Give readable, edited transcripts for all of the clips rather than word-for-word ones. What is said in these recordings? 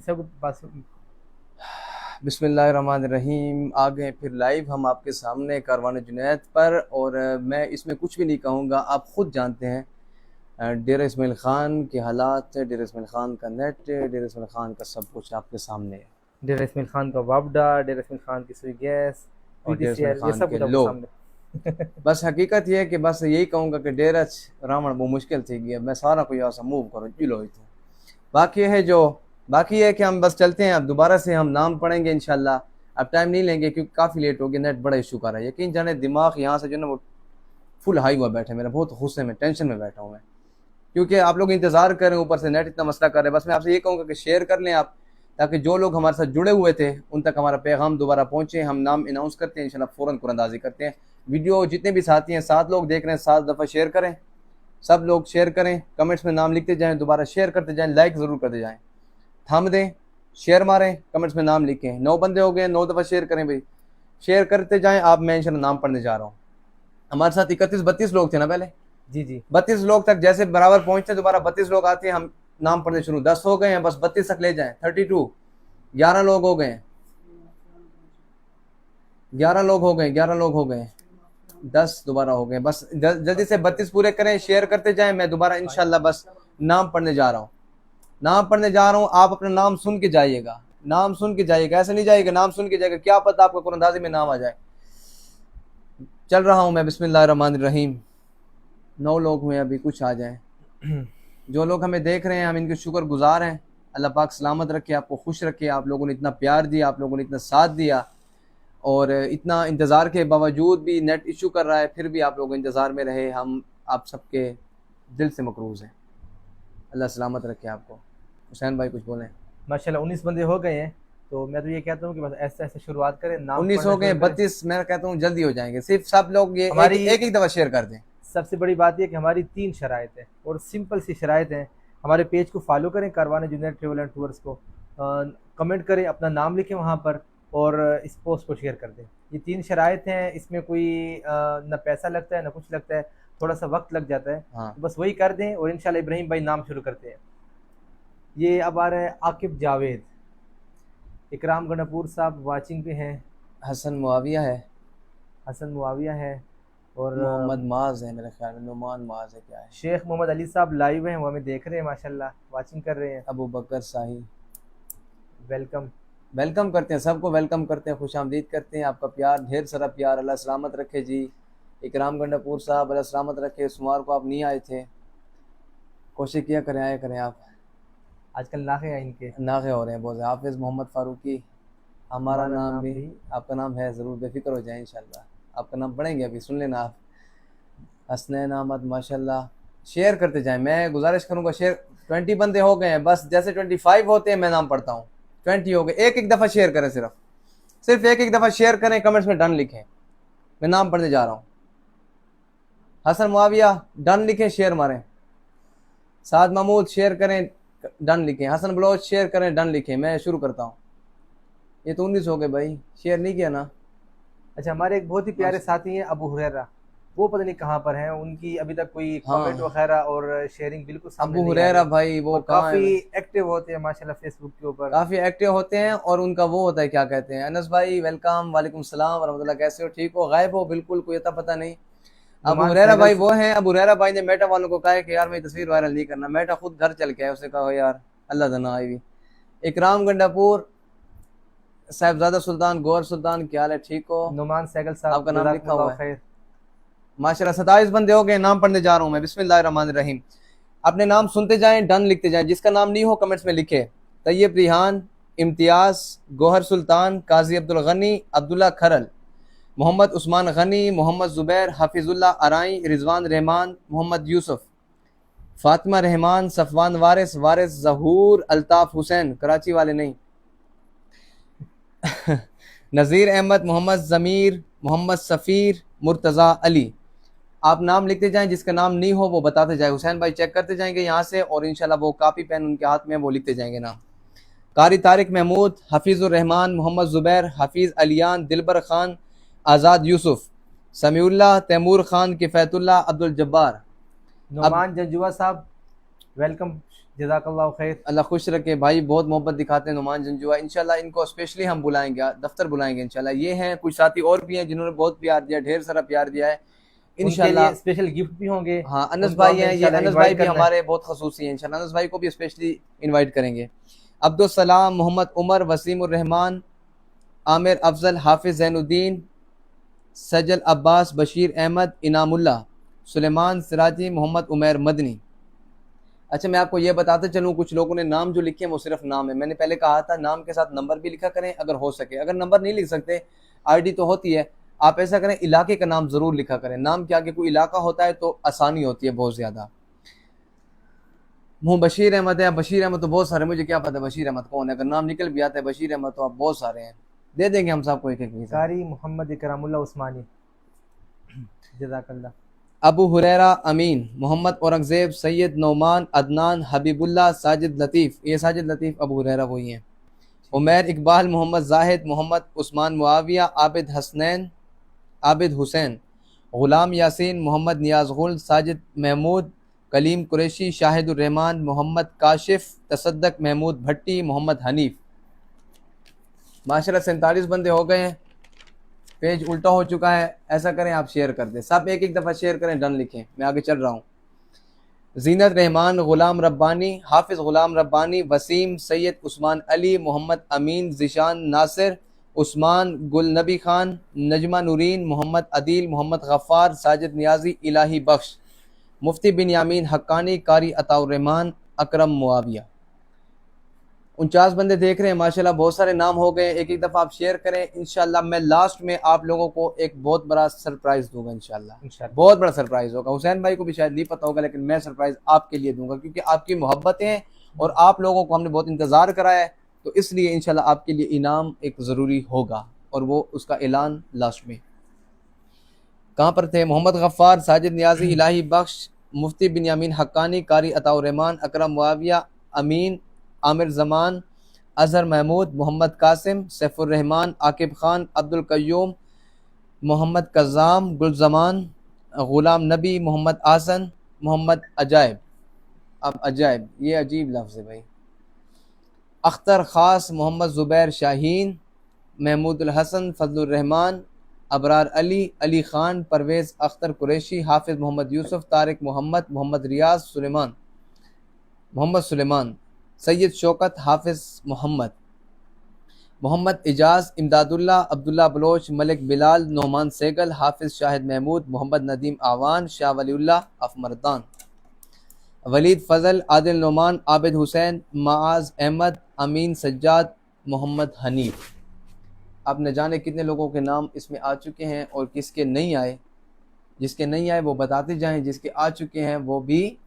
सब पास। बिस्मिल्लाहिर्रहमानिर्रहीम। आ गए फिर लाइव हम आपके सामने कारवान जुनैद पर। और मैं इसमें कुछ भी नहीं कहूँगा, आप ख़ुद जानते हैं डेरा इस्माइल ख़ान के हालात, डेरा इस्माइल ख़ान का नेट, डेरा इस्माइल ख़ान का सब कुछ आपके सामने है। डेरा इस्माइल खान का वापडा, डेरा इस्माइल खान की सुई गैस, और डेरा इस्माइल पीटीसीएल, ये ख़ान सब के कुछ आपके लोग, सामने। बस हकीकत ये है कि बस यही कहूँगा कि डेरा रावण वो मुश्किल थी गया, मैं सारा कोई ऐसा मूव करूँ चिलो ही तो बाकी है कि हम बस चलते हैं। अब दोबारा से हम नाम पढ़ेंगे इंशाल्लाह। अब टाइम नहीं लेंगे क्योंकि काफ़ी लेट हो गया, नेट बड़ा इशू कर रहा है। यकीन जाने दिमाग यहाँ से जो ना वो फुल हाई हुआ बैठा है मेरा, बहुत गुस्से में टेंशन में बैठा हूँ मैं, क्योंकि आप लोग इंतज़ार करें, ऊपर से नेट इतना मसला कर रहे हैं। बस मैं आपसे ये कहूँगा कि शेयर कर लें आप, ताकि जो लोग हमारे साथ जुड़े हुए थे उन तक हमारा पैगाम दोबारा पहुँचे। हम नाम अनाउंस करते हैं इंशाल्लाह, फ़ौरन कुरानंदाजी करते हैं। वीडियो जितने भी साथी हैं, 7 लोग देख रहे हैं, 7 दफ़ा शेयर करें, सब लोग शेयर करें, कमेंट्स में नाम लिखते जाएँ, दोबारा शेयर करते जाएँ, लाइक ज़रूर करते जाएँ, थंब दें, शेयर मारें, कमेंट्स में नाम लिखें। 9 बंदे हो गए, 9 दफ़ा शेयर करें भाई, शेयर करते जाएँ आप। मैं इंशाल्लाह नाम पढ़ने जा रहा हूँ। हमारे साथ 31-32 लोग थे ना पहले, जी जी 32 लोग तक जैसे बराबर पहुँचते दोबारा 32 लोग आते हैं, हम नाम पढ़ने शुरू। 10 हो गए हैं, बस 32 तक ले जाएँ। 32, 11 लोग हो गए, 11 लोग हो गए, 11 लोग हो गए, 10 दोबारा हो गए। बस जल्दी से 32 पूरे करें, शेयर करते जाएं। मैं दोबारा इंशाल्लाह बस नाम पढ़ने जा रहा हूँ, नाम पढ़ने जा रहा हूँ। आप अपना नाम सुन के जाइएगा, नाम सुन के जाइएगा, ऐसे नहीं जाइएगा, नाम सुन के जाइएगा, क्या पता आपका कुरानंदाजी में नाम आ जाए। चल रहा हूँ मैं, बिस्मिल्लाहिर्रहमानिर्रहीम। 9 लोग हुए, अभी कुछ आ जाए। जो लोग हमें देख रहे हैं, हम इनके शुक्रगुजार हैं। अल्लाह पाक सलामत रखे, आपको खुश रखे। आप लोगों ने इतना प्यार दिया, आप लोगों ने इतना साथ दिया, और इतना इंतज़ार के बावजूद भी नेट इशू कर रहा है, फिर भी आप लोग इंतज़ार में रहे। हम आप सबके दिल से मकरूज़ हैं। अल्लाह सलामत रखे आपको। हुसैन भाई कुछ बोलें। माशाल्लाह 19 बंदे हो गए हैं, तो मैं तो ये कहता हूँ कि बस ऐसे ऐसे शुरुआत करें, नाम 19 पढ़ना हो गए, शुरू करें। 32 मैं कहता हूँ जल्दी हो जाएंगे। सिर्फ सब लोग ये एक हमारी एक, एक दफ़ा शेयर कर दें। सबसे बड़ी बात यह कि हमारी 3 शराइत है, और सिंपल सी शराइत हैं। हमारे पेज को फॉलो करें, Karwan Junaid travel and tours को, कमेंट करें, अपना नाम लिखें वहाँ पर, और इस पोस्ट को शेयर कर दें। ये 3 शराइत हैं, इसमें कोई ना पैसा लगता है ना कुछ लगता है, थोड़ा सा वक्त लग जाता है। हाँ, तो बस वही कर दें, और इंशाल्लाह इब्राहिम भाई नाम शुरू करते हैं। ये अब आ रहा है आकिब जावेद, इकराम गणपुर साहब वाचिंग पे हैं, हसन मुआविया है, हसन मुआविया है, और मोहम्मद माज है, मेरे ख्याल में नुमान माज है, क्या है, शेख मोहम्मद अली साहब लाइव हैं, वो हमें देख रहे हैं, माशाल्लाह वाचिंग कर रहे हैं। अबू बकर शाही। वेलकम। वेलकम करते हैं, सबको वेलकम करते हैं, खुश आमदीद करते हैं। आपका प्यार, ढेर सारा प्यार, अल्लाह सलामत रखे जी। इकराम गंडापुर साहब, अल्लाह सलामत रखे। सोमवार को आप नहीं आए थे, कोशिश किया करें, आया करें आप। आजकल नाखे हैं इनके। नागे हो रहे हैं बहुत। हाफिज़ मोहम्मद फ़ारूकी, हमारा हमारा नाम नाम भी भी। आपका नाम है, ज़रूर बेफिक्र हो जाए इंशाल्लाह। आपका नाम पढ़ेंगे अभी, सुन लेना आप। हसनैन अहमद माशाल्लाह। शेयर करते जाएं, मैं गुजारिश करूंगा शेयर। 20 बंदे हो गए हैं, बस जैसे 25 होते हैं मैं नाम पढ़ता हूँ। 20 हो गए, एक एक दफ़ा शेयर करें, सिर्फ एक एक दफ़ा शेयर करें, कमेंट्स में डन लिखें, मैं नाम पढ़ने जा रहा हूँ। हसन मुआविया डन लिखें, शेयर मारें। साद महमूद शेयर करें, डन लिखें। हसन बलोच शेयर करें, डन लिखें। मैं शुरू करता हूँ। ये तो 19 हो गए भाई, शेयर नहीं किया ना। अच्छा, हमारे एक बहुत ही प्यारे साथी हैं अबू हुरैरा, वो पता नहीं कहाँ पर हैं, उनकी अभी तक कोई कमेंट हाँ, वगैरह और शेयरिंग बिल्कुल सामने अबू नहीं आ हुरैरा रही। भाई वो और कहाँ काफ़ी है? एक्टिव होते हैं माशाल्लाह फेसबुक के ऊपर। काफ़ी एक्टिव होते हैं, और उनका वो होता है, क्या कहते हैं, अनस भाई वेलकम, वालेकुम सलाम वरहमतुल्लाह, कैसे हो, ठीक हो, गायब हो बिल्कुल, कोई अता पता नहीं। अबू नुमान हुरैरा सहगल भाई वो हैं। अबू हुरैरा भाई ने मेटा वालों को कहा है कि यार मेरी तस्वीर वायरल नहीं करना। मेटा खुद घर चल के आया, उसने कहा यार अल्लाह जना आई हुई। इकराम गंडापुर, साहिबजादा सुल्तान, गौर सुल्तान, क्या हाल है, ठीक हो? नुमान सहगल साहब, आपका नाम लिखा जज़ाकुमुल्लाह हुआ है खैर। माशाल्लाह। 27 बंदे हो गए, नाम पढ़ने जा रहा हूँ मैं। बिस्मिल्लाहिर्रहमानिर्रहीम। अपने नाम सुनते जाएं, डन लिखते जाएं। जिसका नाम नहीं हो कमेंट्स में लिखे। तैयब रिहान, इम्तियाज, गौहर सुल्तान, काजी अब्दुल गनी, अब्दुल्ला खरल, मोहम्मद उस्मान गनी, मोहम्मद जुबैर, हफीजुल्लाह अराई, रिजवान रहमान, मोहम्मद यूसुफ, फातिमा रहमान, सफवान वारिस, वारिस जहूर, अल्ताफ हुसैन, कराची वाले नहीं, नज़ीर अहमद, मोहम्मद ज़मीर, मोहम्मद सफ़ीर, मुर्तज़ा अली। आप नाम लिखते जाएं, जिसका नाम नहीं हो वो बताते जाए। हुसैन भाई चेक करते जाएंगे यहाँ से, और इंशाल्लाह वो कापी पेन उनके हाथ में, वो लिखते जाएंगे नाम। कारी तारिक महमूद, हफीज़ुर रहमान, मोहम्मद ज़ुबैर, हफीज़ अलियान, दिलबर खान, आज़ाद यूसुफ, समीउल्लाह, तैमूर खान, किफ़ैतुल्लाह, अब्दुल जब्बार। अब नुमान जंजुआ साहब, वेलकम। जज़ाकल्लाहु खैर। अल्लाह खुश रखे भाई, बहुत मोहब्बत दिखाते हैं नुमान जंजुआ। इंशाल्लाह इनको स्पेशली हम बुलाएंगे, दफ्तर बुलाएंगे इंशाल्लाह। ये हैं कुछ साथी और भी हैं जिन्होंने बहुत प्यार दिया, ढेर सारा प्यार दिया है उनके इंशाल्लाह। लिए स्पेशल गिफ्ट भी होंगे। हाँ, अनस उनको भाई हमने हैं, ये इंशाल्लाह अनस भाई इनवाइट भी करना है। हमारे बहुत खसूसी हैं इंशाल्लाह। अनस भाई को भी स्पेशली इनवाइट करेंगे। अब्दुल सलाम, मोहम्मद उमर, वसीम उर रहमान, आमिर अफजल, हाफिज जैनुद्दीन, सजल अब्बास, बशीर अहमद, इनामुल्लाह, सुलेमान सिराजी, मोहम्मद उमैर मदनी। अच्छा, मैं आपको ये बताते चलूँ, कुछ लोगों ने नाम जो लिखे हैं वो सिर्फ नाम है। मैंने पहले कहा था नाम के साथ नंबर भी लिखा करें अगर हो सके। अगर नंबर नहीं लिख सकते, आईडी तो होती है, आप ऐसा करें इलाके का नाम जरूर लिखा करें। नाम के आगे कोई इलाका होता है तो आसानी होती है बहुत ज्यादा। मुँह बशीर अहमद है, बशीर अहमद तो बहुत सारे, मुझे क्या पता बशीर अहमद कौन है। अगर नाम निकल भी आता है बशीर अहमद तो आप बहुत सारे हैं, दे देंगे हम सबको एक एक वीज़ा। कारी मोहम्मद इकरामुल्लाह उस्मानी, जज़ाकल्लाह। अबू हुरैरा अमीन, मोहम्मद औरंगजेब, सैयद नौमान, अदनान, हबीबुल्लाह, साजिद लतीफ़। ये साजिद लतीफ़ अबू हुरैरा वही हैं। उमैर इकबाल, मोहम्मद जाहिद, मोहम्मद उस्मान मुआविया, आबिद हसनैन, आबिद हुसैन, गुलाम यासीन, मोहम्मद नियाज गुल, साजिद महमूद, कलीम कुरैशी, शाहिदुर रहमान, मोहम्मद काशिफ, तसद्दक महमूद भट्टी, मोहम्मद हनीफ। माशाल्लाह 47 बंदे हो गए हैं। पेज उल्टा हो चुका है, ऐसा करें आप शेयर कर दें, सब एक एक दफ़ा शेयर करें, डन लिखें, मैं आगे चल रहा हूँ। जीनत रहमान, गुलाम रब्बानी, हाफिज़ गुलाम रब्बानी, वसीम, सैयद उस्मान अली, मोहम्मद अमीन, जिशान नासिर, उस्मान, गुल नबी खान, नजमा नूरीन, मोहम्मद अदील, मोहम्मद गफ़ार, साजिद नियाजी, इलाही बख्श, मुफ्ती बिन यामीन हक्कानी, कारी अताउर रहमान, अकरम मुआविया। 49 बंदे देख रहे हैं माशाल्लाह, बहुत सारे नाम हो गए। एक एक दफ़ा आप शेयर करें इंशाल्लाह। मैं लास्ट में आप लोगों को एक बहुत बड़ा सरप्राइज दूंगा इंशाल्लाह, इंशाल्लाह बहुत बड़ा सरप्राइज होगा। हुसैन भाई को भी शायद नहीं पता होगा, लेकिन मैं सरप्राइज आपके लिए दूंगा क्योंकि आपकी मोहब्बतें हैं और आप लोगों को हमने बहुत इंतज़ार कराया है, तो इसलिए इंशाल्लाह आपके लिए इनाम एक ज़रूरी होगा और वो उसका ऐलान लास्ट में। कहाँ पर थे? मोहम्मद गफ़ार, साजिद नियाजी, इलाही बख्श, मुफ्ती बिन यामीन हक्कानी, कारी अताउर रहमान, अकरम मुआविया, अमीन, आमिर जमान, अजहर महमूद, मोहम्मद कासिम, सैफुर रहमान, आकिब खान, अब्दुल कय्यूम, मोहम्मद कज़ाम, गुलजमान, गुलाम नबी, मोहम्मद आसन, मोहम्मद अजायब। अब अजायब ये अजीब लफ्ज़ है भाई। अख्तर ख़ास, मोहम्मद ज़ुबैर शाहीन, महमूदुल हसन, फजलुर रहमान, अबरार अली, अली ख़ान, परवेज़ अख्तर कुरैशी, हाफिज़ मोहम्मद यूसुफ, तारिक मोहम्मद, मोहम्मद रियाज, सुलेमान, मोहम्मद सुलेमान, सैयद शौकत, हाफिज़ मोहम्मद, मोहम्मद इजाज़, इमदादुल्लाह, अब्दुल्ला बलोच, मलिक बिलाल, नोमान सेगल, हाफिज़ शाहिद महमूद, मोहम्मद नदीम आवान, शाह वलीउल्लाह अफमरदान, वलीद फ़ज़ल, आदिल नोमान, आबिद हुसैन, माआज़ अहमद, अमीन सज्जाद, मोहम्मद हनीफ। अब न जाने कितने लोगों के नाम इसमें आ चुके हैं और किसके नहीं आए। जिसके नहीं आए वो बताते जाएं, जिसके आ चुके हैं वो भी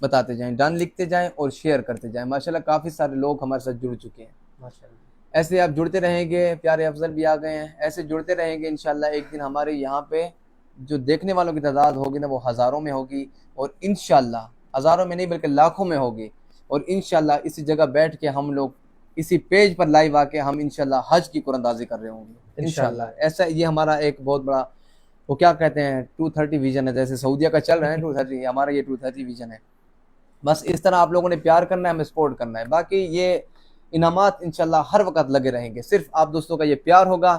बताते जाएं। डन लिखते जाएं और शेयर करते जाएं। माशाल्लाह काफ़ी सारे लोग हमारे साथ जुड़ चुके हैं। माशाल्लाह ऐसे आप जुड़ते रहेंगे। प्यारे अफजल भी आ गए हैं, ऐसे जुड़ते रहेंगे इंशाल्लाह। एक दिन हमारे यहाँ पे जो देखने वालों की तादाद होगी ना वो हज़ारों में होगी और इंशाल्लाह हज़ारों में नहीं बल्कि लाखों में होगी। और इंशाल्लाह इसी जगह बैठ के हम लोग इसी पेज पर लाइव आके हम इंशाल्लाह हज की कुरानदाजी कर रहे होंगे इंशाल्लाह। ऐसा ये हमारा एक बहुत बड़ा वो क्या कहते हैं 230 विजन है। जैसे सऊदीया का चल रहा है 230, हमारा ये 230 विजन है। बस इस तरह आप लोगों ने प्यार करना है, हमें सपोर्ट करना है। बाकी ये इनामात इंशाल्लाह हर वक्त लगे रहेंगे। सिर्फ आप दोस्तों का ये प्यार होगा,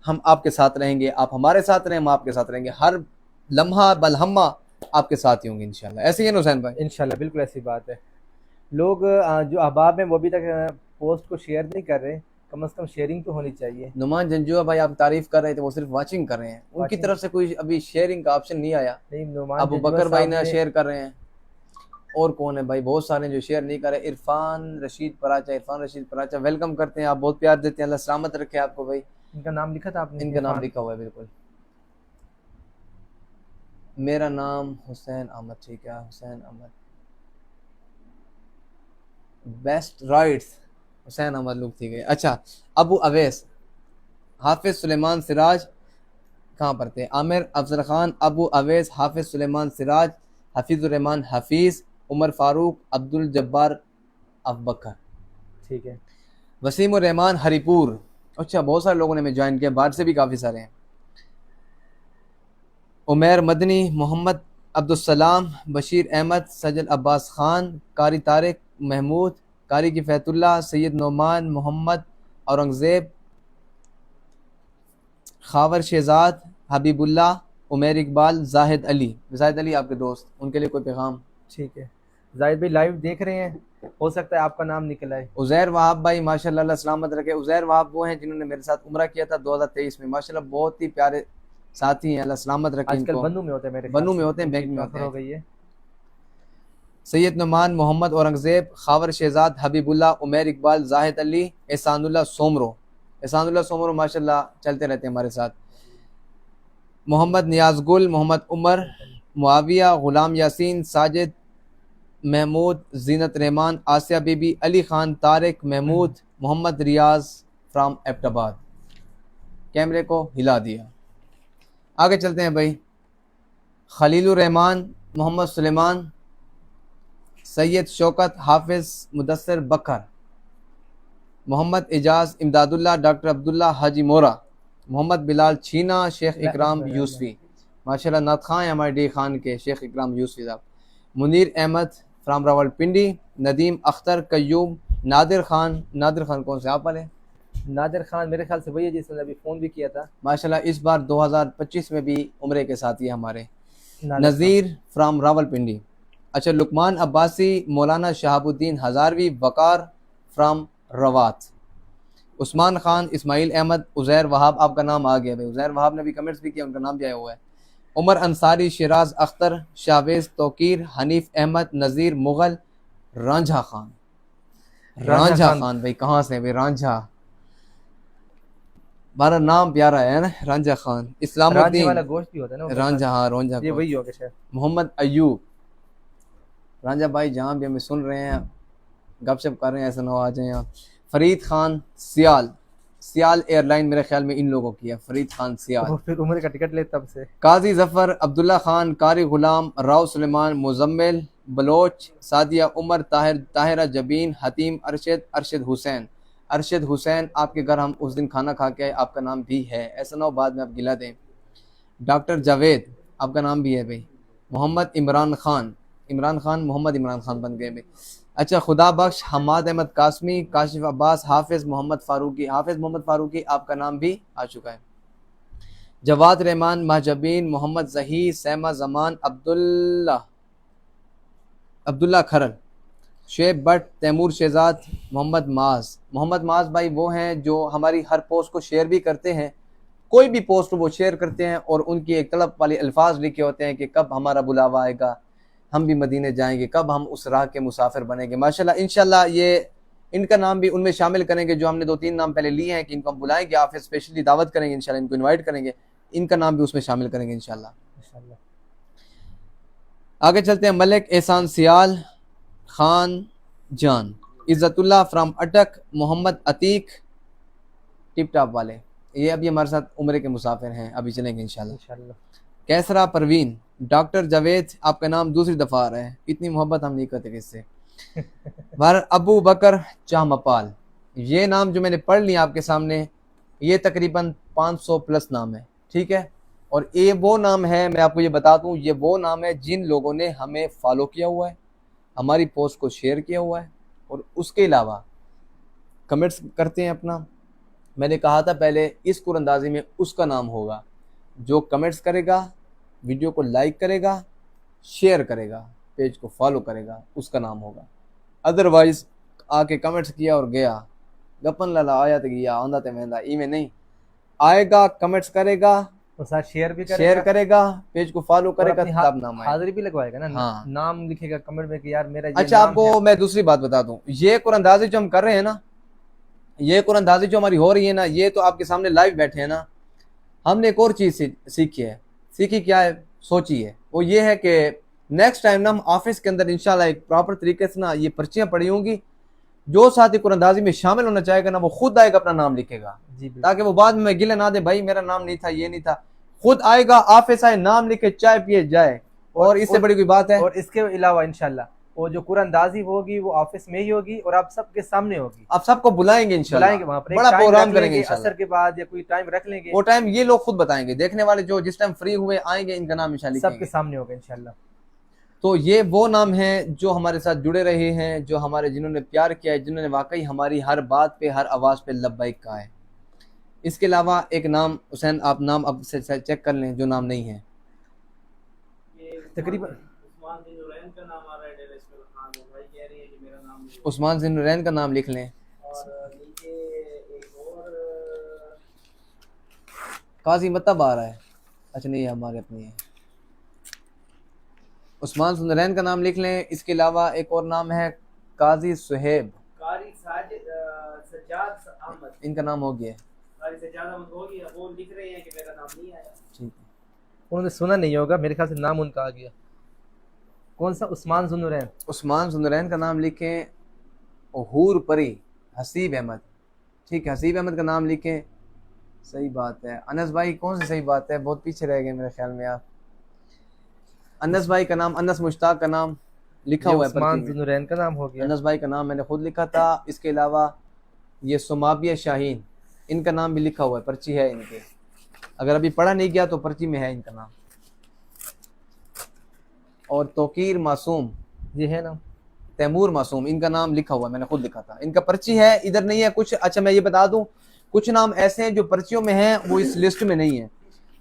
हम आपके साथ रहेंगे, आप हमारे साथ रहें, हम आपके साथ रहेंगे। हर लम्हा बलहम्मा आपके साथ ही होंगे इंशाल्लाह। ऐसे ही है हुसैन भाई? इंशाल्लाह बिल्कुल ऐसी बात है। लोग जो अहबाब हैं वो अभी तक पोस्ट को शेयर नहीं कर रहे, कम से कम शेयरिंग तो होनी चाहिए। नुमान जंजुआ भाई आप तारीफ कर रहे थे, वो सिर्फ वाचिंग कर रहे हैं, उनकी वाचिंग। तरफ से कोई अभी शेयरिंग का ऑप्शन नहीं आया। नहीं, नुमान अबू जंजुआ बकर भाई साहब ने ने शेयर कर रहे हैं। और कौन है भाई? बहुत सारे जो शेयर नहीं कर रहे। इरफान रशीद पराचा, इरफान रशीद पराचा वेलकम करते हैं, आप बहुत प्यार देते हैं, अल्लाह सलामत रखे आपको भाई। इनका नाम लिखा था आपने? इनका नाम लिखा हुआ है बिल्कुल। मेरा नाम हुसैन अहमद, ठीक है हुसैन अहमद, बेस्ट राइट्स हुसैन अहमद लोग ठीक है। अच्छा, अबू अवैस, हाफिज सुलेमान सिराज कहाँ पर थे? आमिर अफजल खान, अबू अवैस, हाफिज सुलेमान सिराज, हफीजुर रहमान हफीज़, उमर फारूक, अब्दुल जब्बार अबकर, ठीक है। वसीम उर रहमान हरिपुर। अच्छा, बहुत सारे लोगों ने हमें ज्वाइन किया, बाहर से भी काफ़ी सारे हैं। उमैर मदनी, मोहम्मद अब्दुलसलाम, बशीर अहमद, सजल अब्बास खान, कारी तारिक महमूद, कारी किफ़ैतुल्लाह, सैयद नोमान, मोहम्मद औरंगज़ेब, खावर शहजाद, हबीबुल्लाह, उमर इकबाल, जाहिद अली आपके दोस्त, उनके लिए कोई पैगाम? ठीक है, जाहिद भाई लाइव देख रहे हैं, हो सकता है आपका नाम निकल आए। उज़ैर वहाब भाई माशाल्लाह, अल्लाह सलामत रखे। उज़ैर वहाब वो हैं जिन्होंने मेरे साथ उम्रा किया था 2023 में, माशाल्लाह बहुत ही प्यारे साथी हैं, अल्लाह सलामत रखे आजकल इनको। बन्नू में होते हैं, मेरे बन्नू ख्याल में से, होते हैं, बैंक उनकी में होते ट्रांसफर हो हैं। गई है। सैयद नुमान, मोहम्मद औरंगज़ेब, खावर शहजाद, हबीबुल्लाह, उमर इकबाल, जाहिद अली, एहसानुल्लाह सोमरो माशाल्लाह चलते रहते हैं हमारे साथ। मोहम्मद नियाज़ गुल, मोहम्मद उमर, मुआविया, गुलाम यासीन, साजिद महमूद, जीनत रहमान, आसिया बीबी, अली खान, तारिक महमूद, मोहम्मद रियाज फ्राम एबटाबाद। कैमरे को हिला दिया। आगे चलते हैं भाई। खलीलुर रहमान, मोहम्मद सुलेमान, सैयद शौकत, हाफिज मुदस्सर बकर, मोहम्मद एजाज, इमदादुल्लाह, डॉक्टर अब्दुल्ला, हाजी मोरा, मोहम्मद बिलाल छीना, शेख इकराम यूसफी, माशाल्लाह नात खां हैं हमारे डी खान के, शेख इकराम यूसफी साहब, मुनीर अहमद फ्राम रावलपिंडी, नदीम अख्तर, कयूम, नादिर खान कौन से आप वाले? नादिर खान मेरे ख्याल से वही है जिसने अभी फ़ोन भी किया था। माशाल्लाह इस बार 2025 में भी उम्रे के साथ ही हमारे। नादिर नज़ीर फ्राम रावलपिंडी। अच्छा, लुकमान अब्बासी, मौलाना शहाबुद्दीन हज़ारवी, वकार फ्राम रवात, उस्मान खान, इस्माइल अहमद, उज़ैर वहाब, आपका नाम आ गया भाई, उज़ैर वहाब ने भी कमेंट्स भी किया, उनका नाम भी आया हुआ है। उमर अंसारी, शिराज अख्तर, शावेज तौकीर, हनीफ अहमद, नज़ीर मुगल, रांझा खान भाई कहाँ से भाई? रांझा, हमारा नाम प्यारा है ना, रांझा खान। रांझे इस्लामुद्दीन वाला गोश्त भी होता है ना, रांझा, हाँ रांझा, ये वही होगा शायद। मोहम्मद अयूब। रांझा भाई जहाँ भी हमें सुन रहे हैं, गपशप कर रहे हैं, ऐसा ना हो आ जाए यहाँ। फरीद खान, सियाल एयरलाइन मेरे ख्याल में इन लोगों की है, फरीद खान सियाल। वो फिर उम्र का टिकट ले तब से। काजी जफर, अब्दुल्ला खान, कारी गुलाम, राव सुलेमान, मुजम्मिल, बलोच, सादिया उमर, ताहिरा जबीन, हतीम, अरशद हुसैन, आपके घर हम उस दिन खाना खा के आए, आपका नाम भी है, ऐसा ना हो बाद में आप गिला दें। डॉक्टर जावेद, आपका नाम भी है भाई। मोहम्मद मोहम्मद इमरान खान बन गए भाई। अच्छा, खुदा बख्श, हमाद अहमद कासमी, काशिफ अब्बास, हाफिज मोहम्मद फारूकी, आपका नाम भी आ चुका है। जवाद रहमान, महजबीन, मोहम्मद जहीर, सैमा जमान, अब्दुल्ला खरल, शेब बट, तैमूर शहजाद, मोहम्मद माज भाई वो हैं जो हमारी हर पोस्ट को शेयर भी करते हैं, कोई भी पोस्ट वो शेयर करते हैं और उनकी एक तलब वाले अल्फाज लिखे होते हैं कि कब हमारा बुलावा आएगा, हम भी मदीने जाएंगे, कब हम उस राह के मुसाफिर बनेंगे। माशाल्लाह इंशाल्लाह ये इनका नाम भी उनमें शामिल करेंगे, जो हमने 2-3 नाम पहले लिए हैं कि इनको हम बुलाएंगे, आप स्पेशली दावत करेंगे इंशाल्लाह, इनको इन्वाइट करेंगे, इनका नाम भी उसमें शामिल करेंगे इंशाल्लाह। आगे चलते हैं। मलिक एहसान सियाल खान जान, इज़्ज़तुल्लाह फ्राम अटक, मोहम्मद अतीक, टिप टॉप वाले, ये अभी हमारे साथ उम्रे के मुसाफिर हैं, अभी चलेंगे इंशाल्लाह। कैसरा परवीन, डॉक्टर जावेद, आपका नाम दूसरी दफ़ा आ रहा है, इतनी मोहब्बत हम नहीं करते इससे। अबू बकर चामपाल, ये नाम जो मैंने पढ़ लिया आपके सामने, ये तकरीबन 500 प्लस नाम है, ठीक है। और ये वो नाम है, मैं आपको ये बता दूं, ये वो नाम है जिन लोगों ने हमें फॉलो किया हुआ है, हमारी पोस्ट को शेयर किया हुआ है और उसके अलावा कमेंट्स करते हैं अपना। मैंने कहा था पहले, इस कुरंदाजी में उसका नाम होगा जो कमेंट्स करेगा, वीडियो को लाइक करेगा, शेयर करेगा, पेज को फॉलो करेगा, उसका नाम होगा। अदरवाइज आके कमेंट्स किया और गया, गपन लाला आया तो गया, आंदा तो महंदा, इमें नहीं आएगा, कमेंट्स करेगा और साथ शेयर करेगा, पेज को फॉलो करेगा, तब नाम आएगा, हाजिरी भी लगवाएगा ना। हाँ, नाम लिखेगा कमेंट में कि यार मेरा ये अच्छा नाम आपको है। मैं दूसरी बात बता दूं, ये कुरंदाजी जो हम कर रहे हैं ना, ये कुरंदाजी जो हमारी हो रही है ना, ये तो आपके सामने लाइव बैठे हैं ना, हमने एक और चीज सीखी क्या है, सोची है, वो ये है कि नेक्स्ट टाइम ना हम ऑफिस के अंदर इंशाल्लाह एक प्रॉपर तरीके से ना ये पर्चियां पड़ी होंगी, जो साथी कुरंदाजी में शामिल होना चाहेगा ना, वो खुद आएगा, अपना नाम लिखेगा, ताकि वो बाद में गिले ना दे, भाई मेरा नाम नहीं था, ये नहीं था, खुद आएगा, ऑफिस आए, नाम लिखे, चाय पिए जाए। और इससे बड़ी कोई बात है। और इसके अलावा इंशाल्लाह वो जो कुरानंदाजी होगी वो ऑफिस में ही होगी और आप सबके सामने होगी। आप सबको बुलाएंगे इंशाल्लाह, बुलाएंगे वहाँ पर, एक बड़ा टाइम प्रोग्राम रख करेंगे लेंगे इंशाल्लाह। असर के बाद या कोई टाइम रख लेंगे, वो टाइम ये लोग खुद बताएंगे, देखने वाले जो जिस टाइम फ्री हुए आएंगे इनका नाम इंशाल्लाह सबके लिखेंगे। सामने होगा इंशाल्लाह। तो ये वो नाम हैं जो हमारे साथ जुड़े रहे हैं, जो हमारे जिन्होंने प्यार किया है, जिन्होंने वाकई हमारी हर बात पे हर आवाज़ पे लब्बैक कहा है। इसके अलावा एक नाम हुसैन, आप नाम अब से चेक कर लें जो नाम नहीं है। तकरीबन उस्मान ज़िन्नुरैन का नाम आ रहा है डेरा इस्माइल खान, वो भाई कह रही है कि मेरा नाम नहीं है। उस्मान ज़िन्नुरैन का नाम लिख लें। और नीचे एक और काजी मतलब आ रहा है, अच्छा नहीं है, हमारे अपनी है। उस्मान ज़िन्नुरैन का नाम लिख लें। इसके अलावा एक और नाम है काजी सुहेब, कारी सज्जाद अहमद, इनका नाम हो गया। कारी सज्जाद अहमद हो गया, वो लिख रहे हैं कि मेरा नाम नहीं आया। ठीक है, उन्होंने सुना नहीं होगा, मेरे ख्याल से नाम उनका आ गया। कौन सा? उस्मान ज़ुन्नुरैन। उस्मान ज़िन्नुरैन का नाम लिखें। हूर परी हसीब अहमद, ठीक है, हसीब अहमद का नाम लिखें। सही बात है। अनस भाई कौन सी सही बात है, बहुत पीछे रह गए मेरे ख्याल में आप। अनस भाई का नाम, अनस मुश्ताक का नाम लिखा ये हुआ है उस्मान पर्ची में। ज़ुन्नुरैन का नाम हो गया। अनस भाई का नाम मैंने खुद लिखा था। इसके अलावा ये सुमाबिया शाहीन, इनका नाम भी लिखा हुआ है, पर्ची है इनके, अगर अभी पढ़ा नहीं गया तो पर्ची में है इनका नाम। और तोकीर मासूम, ये है ना, तैमूर मासूम, इनका नाम लिखा हुआ है, मैंने खुद लिखा था। इनका पर्ची है, इधर नहीं है कुछ। अच्छा मैं ये बता दूं, कुछ नाम ऐसे हैं जो पर्चियों में हैं, वो इस लिस्ट में नहीं है,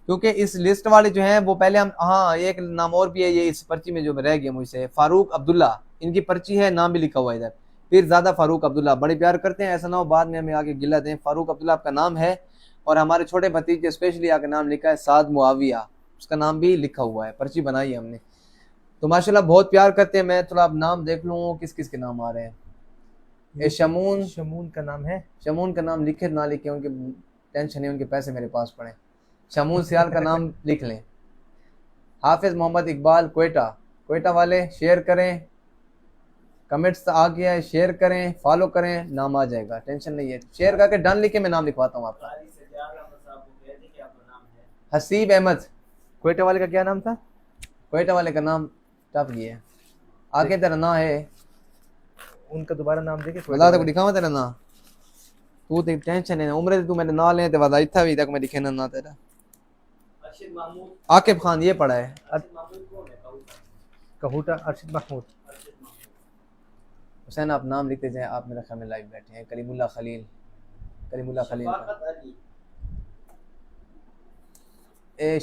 क्योंकि इस लिस्ट वाले जो हैं वो पहले हम, हाँ एक नाम और भी है ये इस पर्ची में जो रह गया मुझसे, फारूक अब्दुल्ला, इनकी पर्ची है, नाम भी लिखा हुआ है इधर। फिर ज़्यादा फारूक अब्दुल्ला, बड़े प्यार करते हैं, ऐसा ना हो बाद में हमें आगे गिला दें। फारूक अब्दुल्ला आपका नाम है। और हमारे छोटे भतीजे स्पेशली आके नाम लिखा है साद मुआविया, उसका नाम भी लिखा हुआ है, पर्ची बनाई है हमने। तो माशाल्लाह बहुत प्यार करते हैं। मैं थोड़ा अब नाम देख लूँ किस किस के नाम आ रहे हैं। ए शमून, शमून का नाम है। शमून का नाम लिखे ना लिखे उनके टेंशन है, उनके पैसे मेरे पास पड़े। शमून सियाल का नाम लिख लें। हाफिज मोहम्मद इकबाल कोयटा, कोयटा वाले शेयर करें, कमेंट्स आ गया है, शेयर करें, फॉलो करें, नाम आ जाएगा, टेंशन नहीं है। शेयर करके डन लिख के मैं नाम लिखवाता हूँ आपका। कारी सज्जाद अहमद साहब को कहते हैं कि आपका नाम है। हसीब अहमद, कोयटा वाले का क्या नाम था? कोयटा वाले का नाम टफ गया है, आगे तेरा ना है, उनका दोबारा नाम देखे। अल्लाह तक दिखावा तेरा ना, तू ते टेंशन है, उम्र तू मेरे ना ले ते वादा इतना भी तक मैं दिखे ना तेरा। अरशद महमूद, आकिब खान ये पढ़ा है। अरशद महमूद कौन है? कहूटा अरशद महमूद। अरशद महमूद। हुसैन आप नाम लिखते जाएं, आप मेरे ख्याल में लाइव बैठे हैं। करीमुल्लाह खलील, करीमुल्लाह खलील का। शफाकत अली,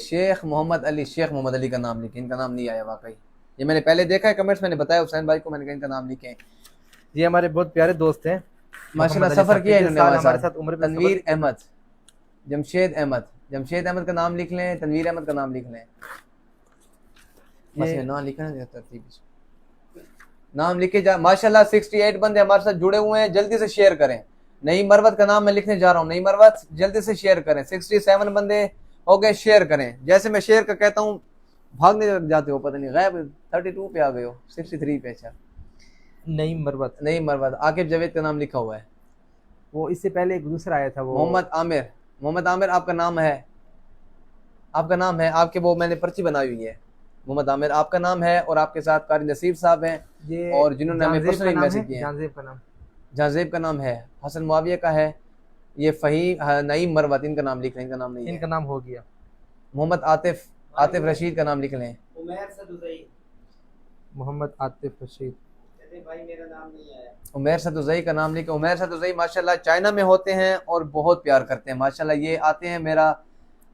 शेख मोहम्मद अली, शेख मोहम्मद अली का नाम लिखे, इनका नाम नहीं आया वाकई। ये मैंने पहले देखा है कमेंट्स, मैंने बताया हुसैन भाई को, मैंने कहा इनका नाम लिखे। ये हमारे बहुत प्यारे दोस्त हैं, माशाल्लाह मोहम्मद अली सफ़र किया है साहब, इन्होंने हमारे हमारे साथ साथ। उम्र में तनवीर अहमद, जमशेद अहमद, जमशेद अहमद का नाम लिख लें, तनवीर अहमद का नाम लिख लें। बस ये नाम लिखना है तरतीब से, नाम लिखे जा। माशाल्लाह 68 बंदे हमारे साथ जुड़े हुए हैं, जल्दी से शेयर करें। नई मरवत का नाम मैं लिखने जा रहा हूँ, नई मरवत जल्दी से शेयर करें। 67 बंदे हो गए, शेयर करें। जैसे मैं शेयर का कहता हूँ भागने लग जाते हो, पता नहीं गायब 32 पे आ गए हो, 63 पे। अच्छा नई मरवत, नई मरवत, आकिब जावेद का नाम लिखा हुआ है। वो इससे पहले एक दूसरा आया था, वो मोहम्मद आमिर, मोहम्मद आमिर आपका नाम है, आपका नाम है, आपके वो मैंने पर्ची बनाई हुई है। मोहम्मद आमिर आपका नाम है, और आपके साथ कारी नसीर साहब हैं, ये और जिन्होंने हमें जानजेब पर्सनली का नाम मैसेज है, किए हैं। जानजेब का नाम। जहाजेब का नाम है, हसन मुआविया का है, ये फ़हीम नईम मरवत, इनका नाम लिख लें, इनका नाम नहीं है। इनका नाम हो गया। मोहम्मद आतिफ, आतिफ रशीद का नाम लिख लें। उमैर सदुज़ई, मोहम्मद आतिफ रशीद। कहते हैं भाई मेरा नाम नहीं आया। उमैर सदुज़ई का नाम लिखे। उमैर सदुज़ई माशाल्लाह चाइना में होते हैं और बहुत प्यार करते हैं माशाल्लाह। ये आते हैं मेरा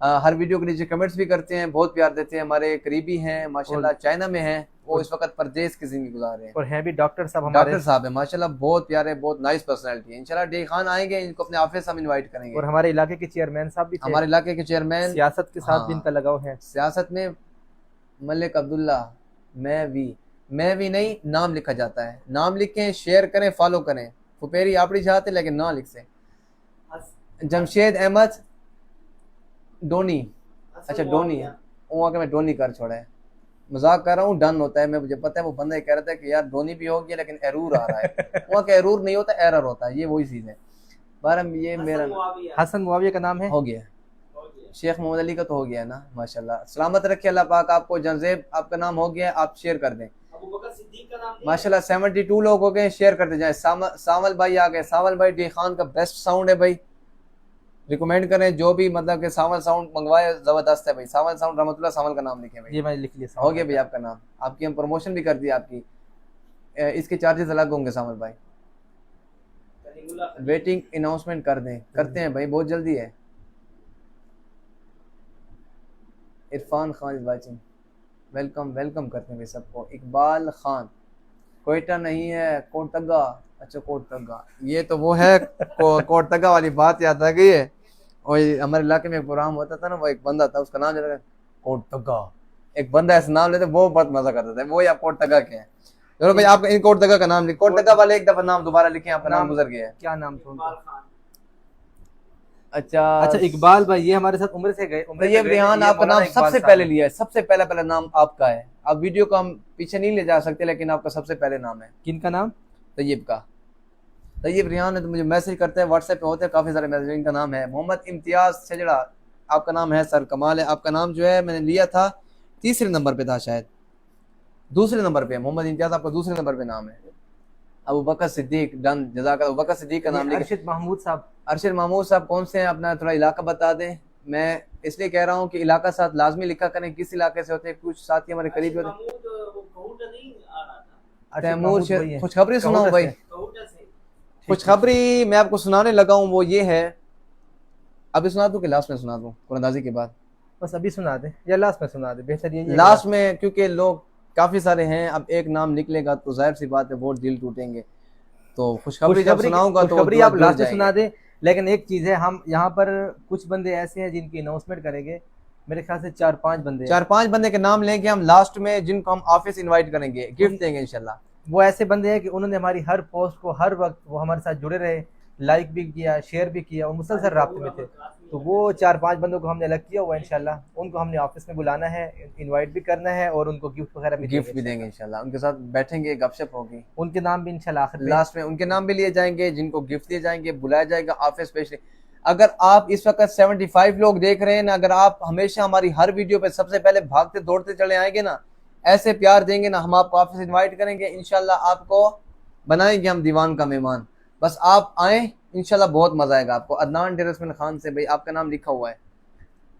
हर वीडियो के नीचे कमेंट्स भी करते हैं, बहुत प्यार देते हैं, हमारे करीबी हैं माशाल्लाह, चाइना में हैं वो, इस वक्त परदेश की जिंदगी गुजार रहे हैं। और हैं भी डॉक्टर साहब हमारे। डॉक्टर साहब है माशाल्लाह, बहुत प्यारे, बहुत नाइस पर्सनैलिटी है। इंशाल्लाह डे खान आएंगे, इनको अपने ऑफिस हम इनवाइट करेंगे। और हमारे इलाके के चेयरमैन साहब भी थे, हमारे इलाके के चेयरमैन, सियासत के साथ भी हाँ। इनका लगाव है। सियासत में मलिक अब्दुल्ला, मैं भी नहीं, नाम लिखा जाता है। नाम लिखें, शेयर करें, फॉलो करें। फुपेरी आपड़ी चाहते लेकिन ना लिख से। जमशेद अहमद डोनी, अच्छा डोनी है, वो आके मैं डोनी कर छोड़ा है, मजाक कर रहा हूँ, डन होता है। मैं मुझे पता है वो बंदा कह रहा था कि यार डोनी भी हो गया लेकिन एरूर आ रहा है। वहाँ का एरूर नहीं होता, एरर होता है, ये वही चीज़ है। बारह ये मेरा हसन मुआविया का नाम है, हो गया। शेख मोहम्मद अली का तो हो गया ना, माशाल्लाह। सलामत रखे अल्लाह पाक आपको। जंजेब आपका नाम हो गया, आप शेयर कर दें। अबू बकर सिद्दीक का नाम नहीं है? माशाल्लाह 72 लोग हो गए, शेयर करते जाए। सावल भाई आ गए, सावल भाई डी खान का बेस्ट साउंड है भाई, रिकमेंड करें जो भी मतलब कि सावल साउंड मंगवाए, जबरदस्त है भाई। सावल साउंड रहमतुल्लाह सावल का नाम लिखे भाई, ये मैंने लिख लिया हो गया भाई आपका नाम। आपकी हम प्रमोशन भी कर दी आपकी, इसके चार्जेस अलग होंगे सावल भाई। कलीमुल्लाह खलील। वेटिंग अनाउंसमेंट कर दें, करते हैं भाई, बहुत जल्दी है। Irfan Khan is watching, welcome welcome करते हैं भाई सबको। इकबाल खान, कोयटा नहीं है कोटगा, अच्छा कोटगा, ये तो वो है कोटगा वाली बात याद आ गई है। और हमारे इलाके में एक प्रोग्राम होता था ना, वो एक बंदा था, उसका नाम जो कोटगा, एक बंदा ऐसा नाम लेते, वो बहुत मजा करता था। वो या कोटगा के हैं। चलो भाई आपका इन कोटगा का नाम लिख, कोटगा वाले एक दफा नाम दोबारा लिखे, आपका नाम गुजर गया है। क्या नाम था उनका? इकबाल खान। अच्छा अच्छा इकबाल भाई, ये हमारे साथ उम्र से गए, उम्र से तैयब गए, रिहान ये आपका मौलाना नाम इकबाल सबसे साहब पहले हैं। लिया है, सबसे पहला नाम आपका है। अब वीडियो को हम पीछे नहीं ले जा सकते, लेकिन आपका सबसे पहले नाम है किनका नाम? तैयब का। तैयब रिहान है, तो मुझे मैसेज करते हैं, व्हाट्सएप पे होते हैं काफी सारे मैसेज। इनका नाम है मोहम्मद इम्तियाज छजड़ा, आपका नाम है सर, कमाल है। आपका नाम जो है मैंने लिया था तीसरे नंबर पे था शायद, दूसरे नंबर पे है मोहम्मद इम्तियाज, आपका दूसरे नंबर पे नाम है। अबू बकर सिद्दीक, डन, जज़ाकल्लाह। अबू बकर सिद्दीक का नाम लिखा। अरशद महमूद साहब। अरशद महमूद साहब कौन से हैं, अपना थोड़ा इलाका बता दें। मैं इसलिए कह रहा हूँ कि इलाका साथ लाजमी लिखा करें, किस इलाके से होते हैं, कुछ साथी हमारे करीब होते हैं। महमूद वो कहूटा नहीं आ रहा था, अरशद तैमूर महमूद वही है। खुशखबरी सुनाऊं भाई, कहूटा से। खुशखबरी मैं आपको सुनाने लगा हूँ, वो ये है। अभी सुना दूं कि लास्ट में सुना दूं कुरानदाजी के बाद? बस अभी सुना दे या लास्ट में सुना दे, बेहतर ये लास्ट में, क्योंकि लोग काफी सारे हैं, अब एक नाम निकलेगा तो जाहिर सी बात है वो दिल टूटेंगे। तो खुशखबरी जब सुनाऊंगा तो खुशखबरी दुआ आप जुड़ लास्ट में जाएंगे। सुना दे। लेकिन एक चीज है, हम यहाँ पर कुछ बंदे ऐसे हैं जिनकी अनाउंसमेंट करेंगे, मेरे ख्याल से 4-5 बंदे हैं। 4-5 बंदे के नाम लेंगे हम लास्ट में, जिनको हम ऑफिस इनवाइट करेंगे, गिफ्ट देंगे इंशाल्लाह। वो ऐसे बंदे हैं कि उन्होंने हमारी हर पोस्ट को हर वक्त वो हमारे साथ जुड़े रहे, लाइक भी किया, शेयर भी किया और मुसलसल राब्ते में थे। तो वो 4-5 बंदों को हमने अलग किया हुआ है, इंशाल्लाह उनको हमने ऑफिस में बुलाना है, इनवाइट भी करना है और उनको गिफ्ट वगैरह भी गिफ्ट भी देंगे इंशाल्लाह, उनके साथ बैठेंगे, गपशप होगी। उनके नाम भी इंशाल्लाह आखिर में लास्ट में उनके नाम भी लिए जाएंगे, जिनको गिफ्ट दिए जाएंगे, बुलाया जाएगा ऑफिस स्पेशली। अगर आप इस वक्त 75 लोग देख रहे हैं ना, अगर आप हमेशा हमारी हर वीडियो पे सबसे पहले भागते दौड़ते चले आएंगे ना, ऐसे प्यार देंगे ना, हम आपको ऑफिस इनवाइट करेंगे इंशाल्लाह, आपको बनाएंगे हम दीवान का मेहमान। बस आप आए इंशाल्लाह, बहुत मजा आएगा आपको। अदनान डेरसमैन खान से भाई आपका नाम लिखा हुआ है,